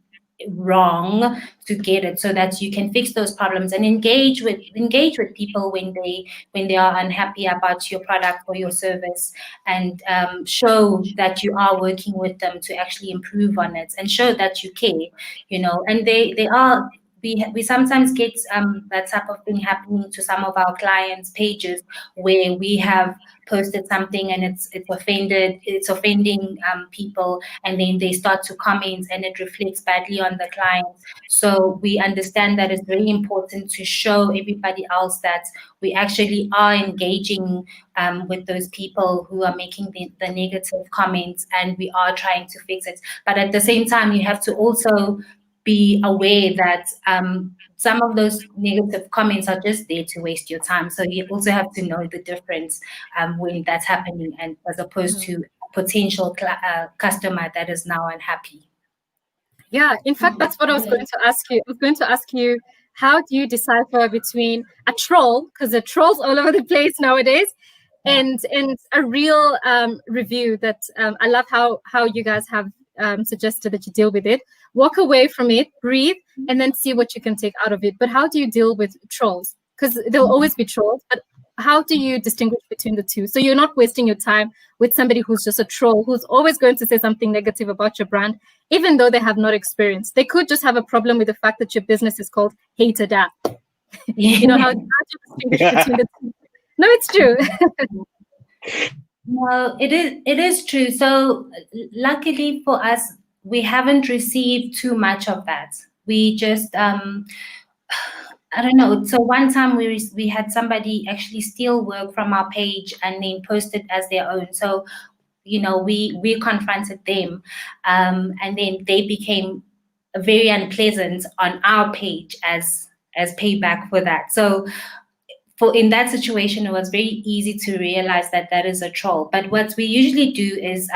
wrong to get it, so that you can fix those problems and engage with people when they are unhappy about your product or your service, and show that you are working with them to actually improve on it, and show that you care, and we sometimes get that type of thing happening to some of our clients' pages, where we have posted something and it's offending people, and then they start to comment and it reflects badly on the client. So we understand that it's very important to show everybody else that we actually are engaging with those people who are making the negative comments, and we are trying to fix it. But at the same time, you have to also be aware that some of those negative comments are just there to waste your time. So you also have to know the difference when that's happening, and as opposed to a potential customer that is now unhappy. Yeah, in fact, that's what I was going to ask you. I was going to ask you, how do you decipher between a troll, because the trolls all over the place nowadays, and a real review that I love how you guys have suggested that you deal with it. Walk away from it, breathe, and then see what you can take out of it. But how do you deal with trolls? Because there'll always be trolls, but how do you distinguish between the two? So you're not wasting your time with somebody who's just a troll, who's always going to say something negative about your brand, even though they have not experienced. They could just have a problem with the fact that your business is called Heita Daar. How do you distinguish between the two? No, it's true. No, it is true. So luckily for us, we haven't received too much of that. We just I don't know. So one time we had somebody actually steal work from our page and then post it as their own. So, you know, we confronted them, and then they became very unpleasant on our page as payback for that. So in that situation, it was very easy to realize that that is a troll. But what we usually do is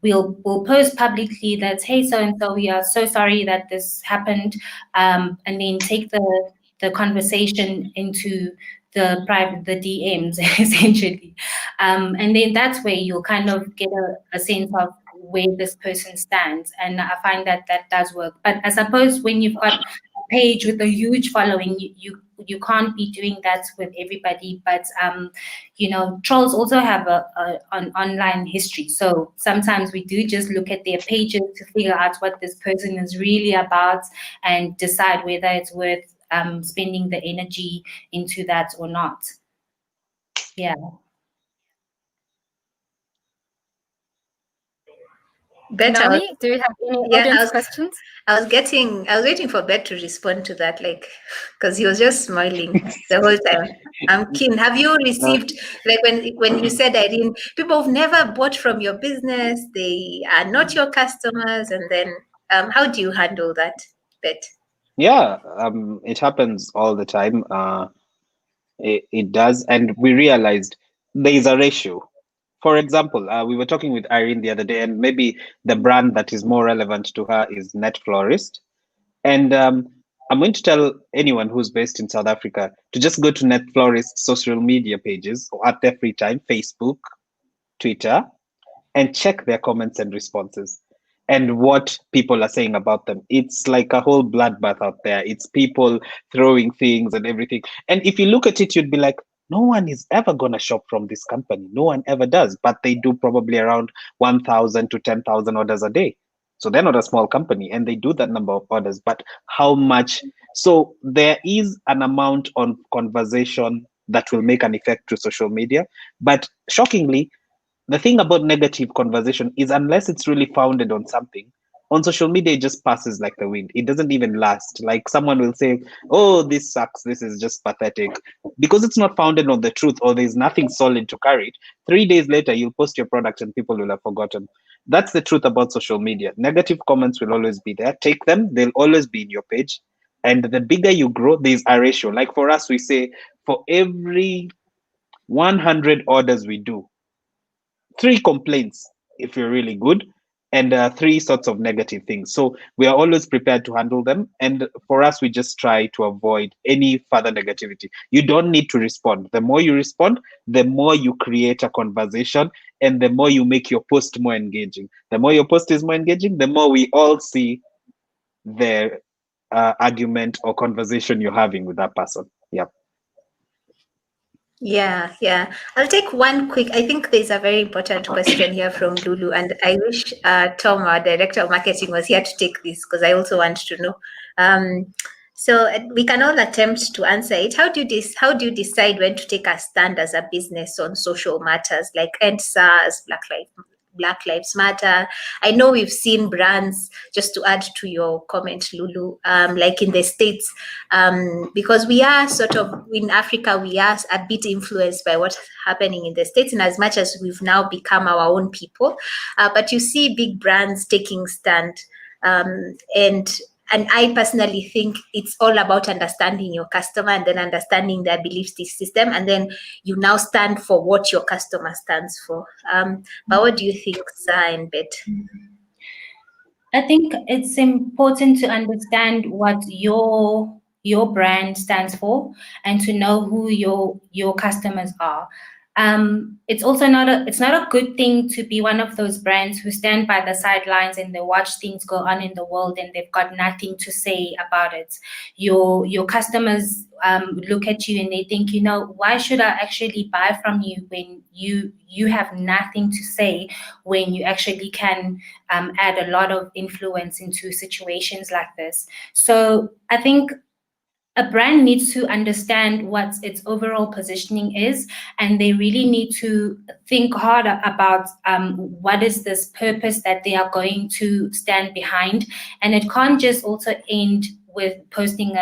we'll post publicly that, hey, so and so, we are so sorry that this happened, and then take the conversation into the DMs essentially, and then that's where you'll kind of get a sense of where this person stands, and I find that does work. But I suppose when you've got a page with a huge following, you can't be doing that with everybody. But you know, trolls also have an online history, so sometimes we do just look at their pages to figure out what this person is really about and decide whether it's worth spending the energy into that or not. Yeah. Naomi, do you have any audience questions? I was waiting for Bett to respond to that, like, because he was just smiling the whole time. I'm keen. Have you received, like, when you said, Irene, people have never bought from your business, they are not your customers, and then how do you handle that, Bett? Yeah, it happens all the time. It does, and we realized there is a ratio. For example, we were talking with Irene the other day, and maybe the brand that is more relevant to her is Net Florist. And I'm going to tell anyone who's based in South Africa to just go to Net Florist social media pages or at their free time, Facebook, Twitter, and check their comments and responses and what people are saying about them. It's like a whole bloodbath out there. It's people throwing things and everything. And if you look at it, you'd be like, no one is ever going to shop from this company. No one ever does. But they do probably around 1,000 to 10,000 orders a day. So they're not a small company, and they do that number of orders. But how much? So there is an amount on conversation that will make an effect to social media. But shockingly, the thing about negative conversation is unless it's really founded on something, on social media, it just passes like the wind. It doesn't even last. Like someone will say, oh, this sucks. This is just pathetic. Because it's not founded on the truth or there's nothing solid to carry it. 3 days later, you'll post your product and people will have forgotten. That's the truth about social media. Negative comments will always be there. Take them. They'll always be in your page. And the bigger you grow, there's a ratio. Like for us, we say for every 100 orders we do, 3 complaints if you're really good, and 3 sorts of negative things. So we are always prepared to handle them. And for us, we just try to avoid any further negativity. You don't need to respond. The more you respond, the more you create a conversation, and the more you make your post more engaging. The more your post is more engaging, the more we all see the argument or conversation you're having with that person. Yep. Yeah. I'll take one quick. I think there's a very important question here from Lulu, and I wish Tom, our director of marketing, was here to take this because I also want to know. So we can all attempt to answer it. How do you decide when to take a stand as a business on social matters like End SARS, Black Lives Matter? I know we've seen brands, just to add to your comment, Lulu, like in the States, because we are sort of, in Africa, we are a bit influenced by what's happening in the States in as much as we've now become our own people. But you see big brands taking stand, and I personally think it's all about understanding your customer and then understanding their belief system, and then you now stand for what your customer stands for. But what do you think, Zah and Bett? I think it's important to understand what your brand stands for and to know who your customers are. It's also not a good thing to be one of those brands who stand by the sidelines and they watch things go on in the world and they've got nothing to say about it. Your customers look at you and they think, you know, why should I actually buy from you when you have nothing to say, when you actually can add a lot of influence into situations like this. So I think a brand needs to understand what its overall positioning is, and they really need to think harder about what is this purpose that they are going to stand behind. And it can't just also end with posting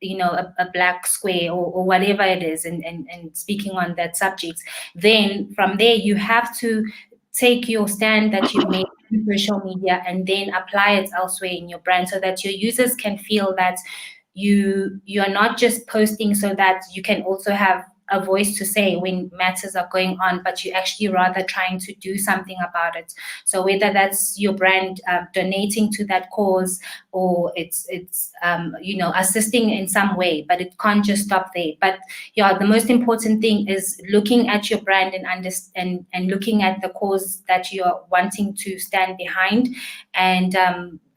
a black square or whatever it is, and speaking on that subject, then from there you have to take your stand that you've made on social media and then apply it elsewhere in your brand, so that your users can feel that you're not just posting so that you can also have a voice to say when matters are going on, but you're actually rather trying to do something about it. So whether that's your brand donating to that cause, or it's assisting in some way, but it can't just stop there. But yeah, the most important thing is looking at your brand and looking at the cause that you're wanting to stand behind, and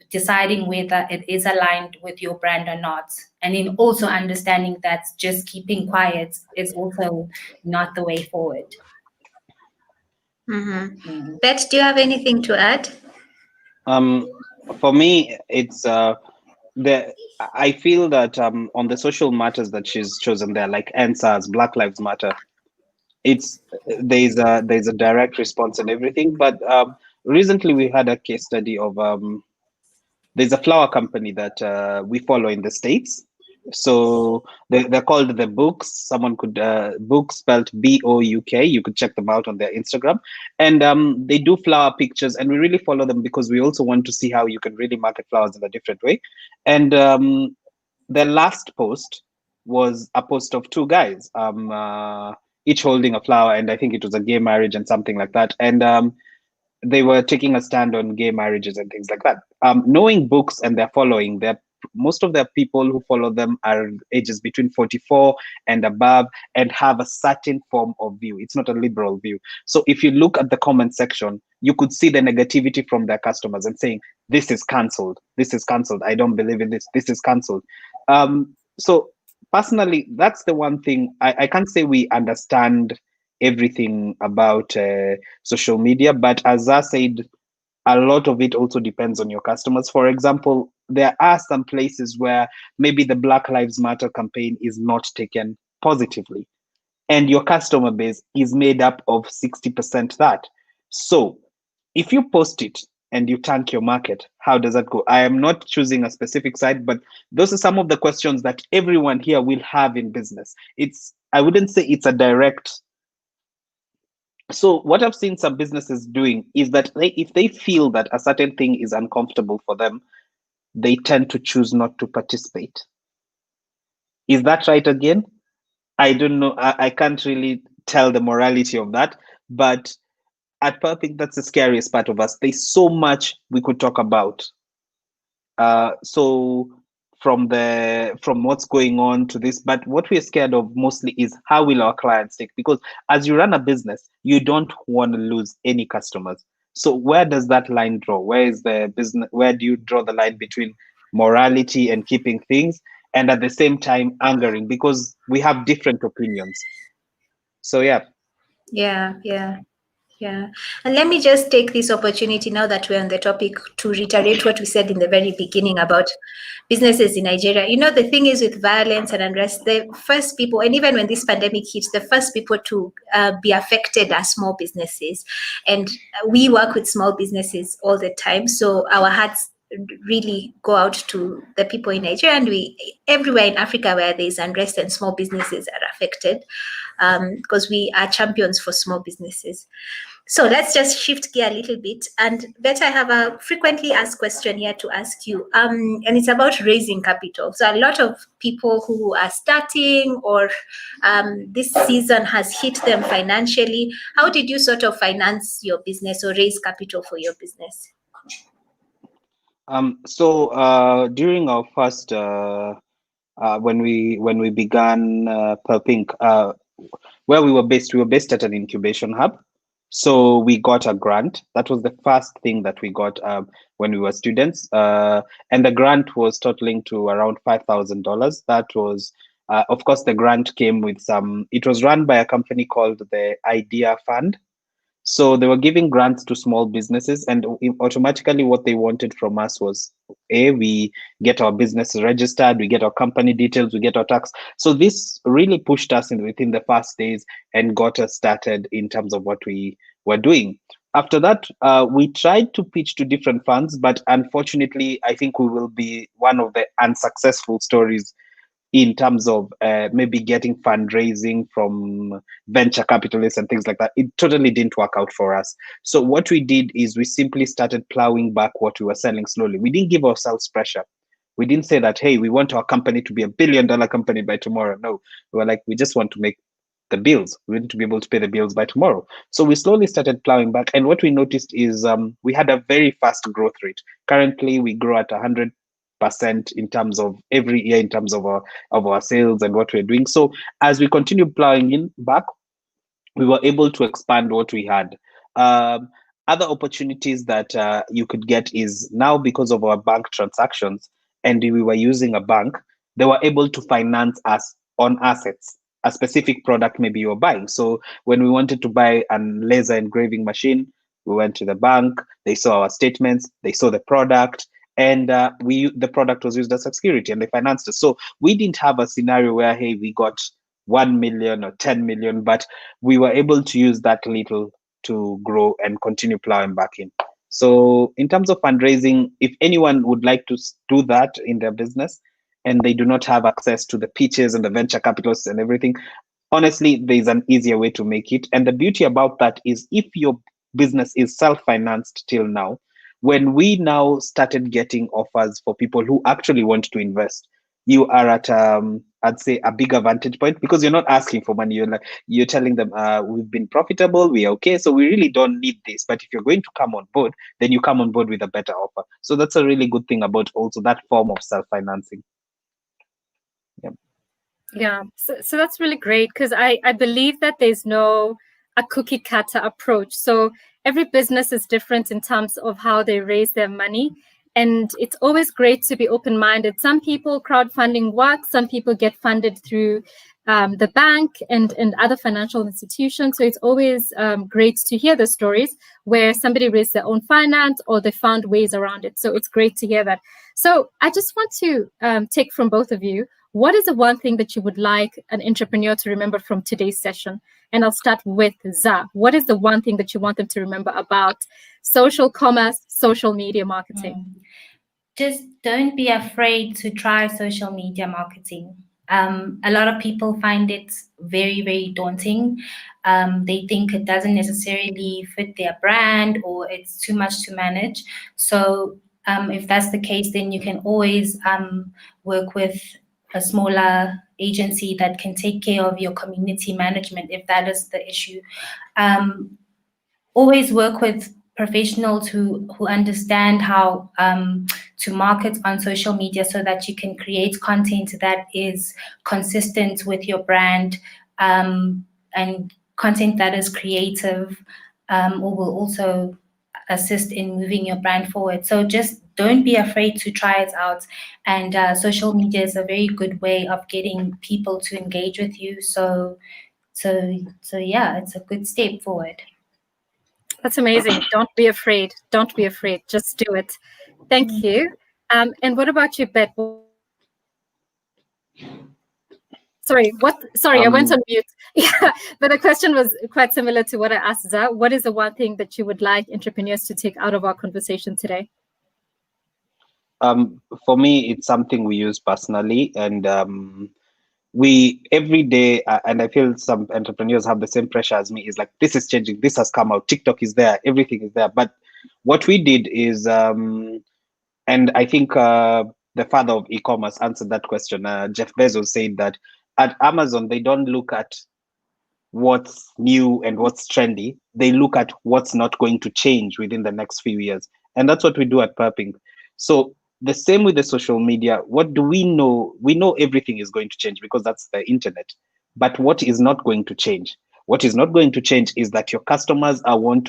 deciding whether it is aligned with your brand or not. And then also understanding that just keeping quiet is also not the way forward. Mm-hmm. Bett, do you have anything to add? For me, it's I feel that on the social matters that she's chosen there, like NSAS, Black Lives Matter, there's a direct response and everything. But recently we had a case study of there's a flower company that we follow in the States. So they're called The Books. Someone could Book spelled Bouk. You could check them out on their Instagram, and they do flower pictures, and we really follow them because we also want to see how you can really market flowers in a different way. And their last post was a post of two guys, each holding a flower, and I think it was a gay marriage and something like that. And they were taking a stand on gay marriages and things like that. Knowing Books and their following, most of the people who follow them are ages between 44 and above and have a certain form of view. It's not a liberal view. So if you look at the comment section, you could see the negativity from their customers and saying, this is cancelled. This is cancelled. I don't believe in this. This is cancelled. So personally, that's the one thing. I can't say we understand everything about social media, but as Zah said, a lot of it also depends on your customers. For example, there are some places where maybe the Black Lives Matter campaign is not taken positively, and your customer base is made up of 60% that. So if you post it and you tank your market, how does that go? I am not choosing a specific side, but those are some of the questions that everyone here will have in business. I wouldn't say it's a direct. So what I've seen some businesses doing is that if they feel that a certain thing is uncomfortable for them, they tend to choose not to participate. Is that right again? I don't know. I can't really tell the morality of that. But at Purpink, that's the scariest part of us. There's so much we could talk about. So from what's going on to this, but what we're scared of mostly is how will our clients take, because as you run a business, you don't want to lose any customers. So where does that line draw? Where do you draw the line between morality and keeping things, and at the same time angering, because we have different opinions? So yeah. And let me just take this opportunity, now that we're on the topic, to reiterate what we said in the very beginning about businesses in Nigeria. The thing is, with violence and unrest, the first people, and even when this pandemic hits, the first people to be affected are small businesses. And we work with small businesses all the time. So our hearts really go out to the people in Nigeria, and everywhere in Africa where there's unrest and small businesses are affected, because we are champions for small businesses. So let's just shift gear a little bit. And Bett, I have a frequently asked question here to ask you, and it's about raising capital. So a lot of people who are starting, or this season has hit them financially. How did you sort of finance your business or raise capital for your business? So during our first when we began Purpink, where we were based at an incubation hub. So we got a grant. That was the first thing that we got when we were students, and the grant was totaling to around $5,000. That was, of course, the grant came with some. It was run by a company called the Idea Fund. So they were giving grants to small businesses, and automatically what they wanted from us was, we get our business registered, we get our company details, we get our tax. So this really pushed us within the first days and got us started in terms of what we were doing. After that, we tried to pitch to different funds, but unfortunately, I think we will be one of the unsuccessful stories in terms of maybe getting fundraising from venture capitalists and things like that. It totally didn't work out for us. So what we did is we simply started plowing back what we were selling slowly. We didn't give ourselves pressure. We didn't say that, hey, we want our company to be $1 billion company by tomorrow. No, we were like, we just want to make the bills. We need to be able to pay the bills by tomorrow. So we slowly started plowing back. And what we noticed is we had a very fast growth rate. Currently, we grow at 100% in terms of every year, in terms of our sales and what we're doing. So as we continue plowing in back, we were able to expand what we had. Other opportunities that you could get is now, because of our bank transactions, and we were using a bank, they were able to finance us on assets, a specific product maybe you're buying. So when we wanted to buy a laser engraving machine, we went to the bank, they saw our statements, they saw the product, and the product was used as security, and they financed us. So we didn't have a scenario where, hey, we got 1 million or 10 million, but we were able to use that little to grow and continue plowing back in. So in terms of fundraising, if anyone would like to do that in their business and they do not have access to the pitches and the venture capitalists and everything, honestly, there's an easier way to make it. And the beauty about that is, if your business is self-financed till now, when we now started getting offers for people who actually want to invest, you are at I'd say a bigger vantage point, because you're not asking for money. You're telling them, we've been profitable, we're okay, so we really don't need this. But if you're going to come on board, then you come on board with a better offer. So that's a really good thing about also that form of self-financing. Yeah, so that's really great, because I believe that there's no a cookie cutter approach. So every business is different in terms of how they raise their money. And it's always great to be open-minded. Some people crowdfunding works, some people get funded through the bank and other financial institutions. So it's always great to hear the stories where somebody raised their own finance or they found ways around it. So it's great to hear that. So I just want to take from both of you, what is the one thing that you would like an entrepreneur to remember from today's session? And I'll start with Zah. What is the one thing that you want them to remember about social commerce, social media marketing? Just don't be afraid to try social media marketing. A lot of people find it very, very daunting. They think it doesn't necessarily fit their brand or it's too much to manage. So if that's the case, then you can always work with a smaller agency that can take care of your community management if that is the issue. Always work with professionals who understand how to market on social media, so that you can create content that is consistent with your brand, and content that is creative, or will also assist in moving your brand forward. So just don't be afraid to try it out. And social media is a very good way of getting people to engage with you. So yeah, it's a good step forward. That's amazing. Don't be afraid. Don't be afraid. Just do it. Thank you. And what about you, Bett? Sorry, I went on mute. Yeah, but the question was quite similar to what I asked Zah. What is the one thing that you would like entrepreneurs to take out of our conversation today? For me, it's something we use personally, and we every day, and I feel some entrepreneurs have the same pressure as me, is like, this is changing, this has come out, TikTok is there, everything is there. But what we did is, and I think the father of e-commerce answered that question. Jeff Bezos said that at Amazon, they don't look at what's new and what's trendy. They look at what's not going to change within the next few years. And that's what we do at Purpink. So the same with the social media. What do we know? We know everything is going to change because that's the internet. But what is not going to change? What is not going to change is that your customers are going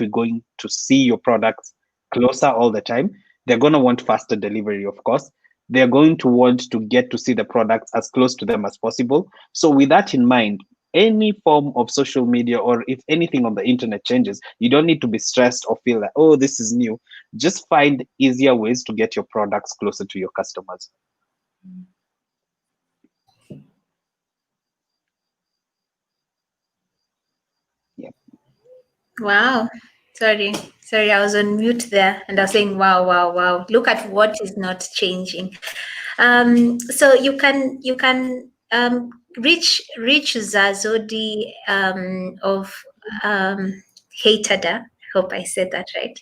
to see your products closer all the time. They're going to want faster delivery, of course. They're going to want to get to see the products as close to them as possible. So with that in mind, any form of social media, or if anything on the internet changes, you don't need to be stressed or feel like, oh, this is new. Just find easier ways to get your products closer to your customers. Yeah. Wow. Sorry, I was on mute there and I was saying, wow. Look at what is not changing. So you can reach Zah Zondi of Heita Daar. Hope I said that right.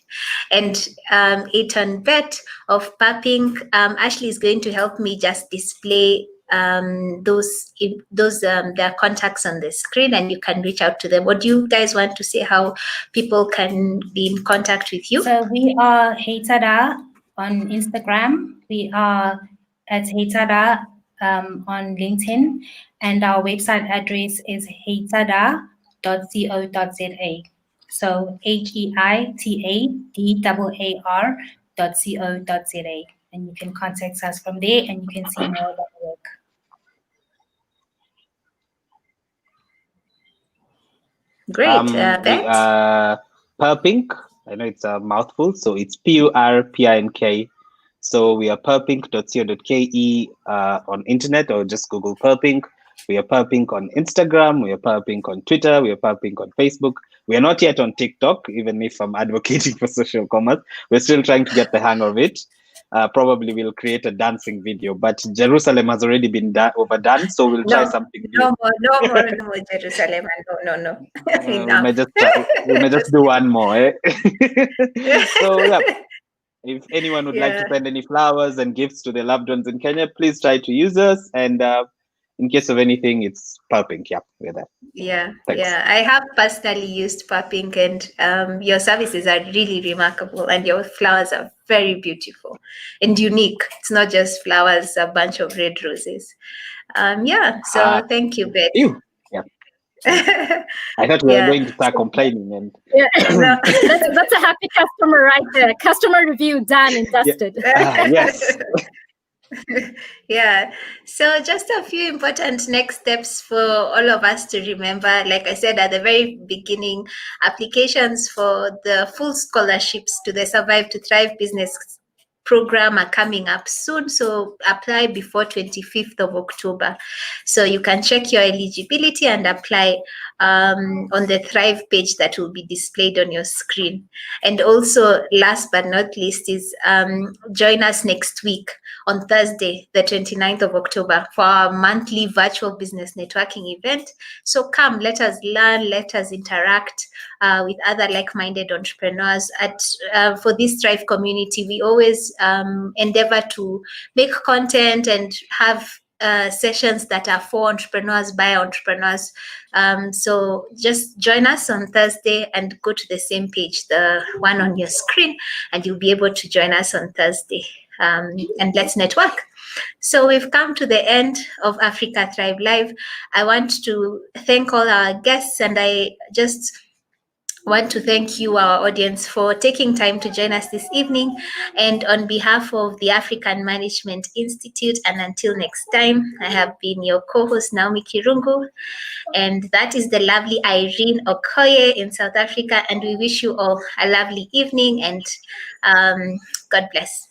And Ayrton Bett of Purpink. Ashley is going to help me just display their contacts on the screen, and you can reach out to them. What do you guys want to say? How people can be in contact with you? So we are Heita Daar on Instagram. We are at Heita Daar on LinkedIn, and our website address is heitadaar.co.za. So HEITADAAR.co.za, and you can contact us from there, and you can see more about the work. Great. We are Purpink. I know it's a mouthful, so it's PURPINK. So we are purpink.co.ke on internet, or just Google Purpink. We are Purpink on Instagram. We are Purpink on Twitter. We are Purpink on Facebook. We are not yet on TikTok, even if I'm advocating for social commerce. We're still trying to get the hang of it. Probably we'll create a dancing video, but Jerusalem has already been overdone, so we'll try something new. No more Jerusalem. No. We may just do one more. Eh? So yeah, if anyone would like to send any flowers and gifts to their loved ones in Kenya, please try to use us. And in case of anything, it's Purpink. Yeah, we're there. Thanks. I have personally used Purpink, and your services are really remarkable, and your flowers are very beautiful and unique. It's not just flowers, a bunch of red roses. So thank you, Beth. Yeah. I thought we were going to start complaining. And no, that's a happy customer right there. Customer review done and dusted. Yes. Yeah. So just a few important next steps for all of us to remember. Like I said at the very beginning, applications for the full scholarships to the Survive to Thrive business program are coming up soon, so apply before 25th of October. So you can check your eligibility and apply on the Thrive page that will be displayed on your screen. And also, last but not least, is join us next week on Thursday, the 29th of October, for our monthly virtual business networking event. So come, let us learn, let us interact with other like-minded entrepreneurs. For this Thrive community, we always endeavor to make content and have sessions that are for entrepreneurs by entrepreneurs. So just join us on Thursday and go to the same page, the one on your screen, and you'll be able to join us on Thursday. And let's network. So we've come to the end of Africa Thrive Live. I want to thank all our guests, and I just want to thank you, our audience, for taking time to join us this evening. And on behalf of the African Management Institute, and until next time, I have been your co-host, Naomi Kirungu, and that is the lovely Irene Okoye in South Africa. And we wish you all a lovely evening, and God bless.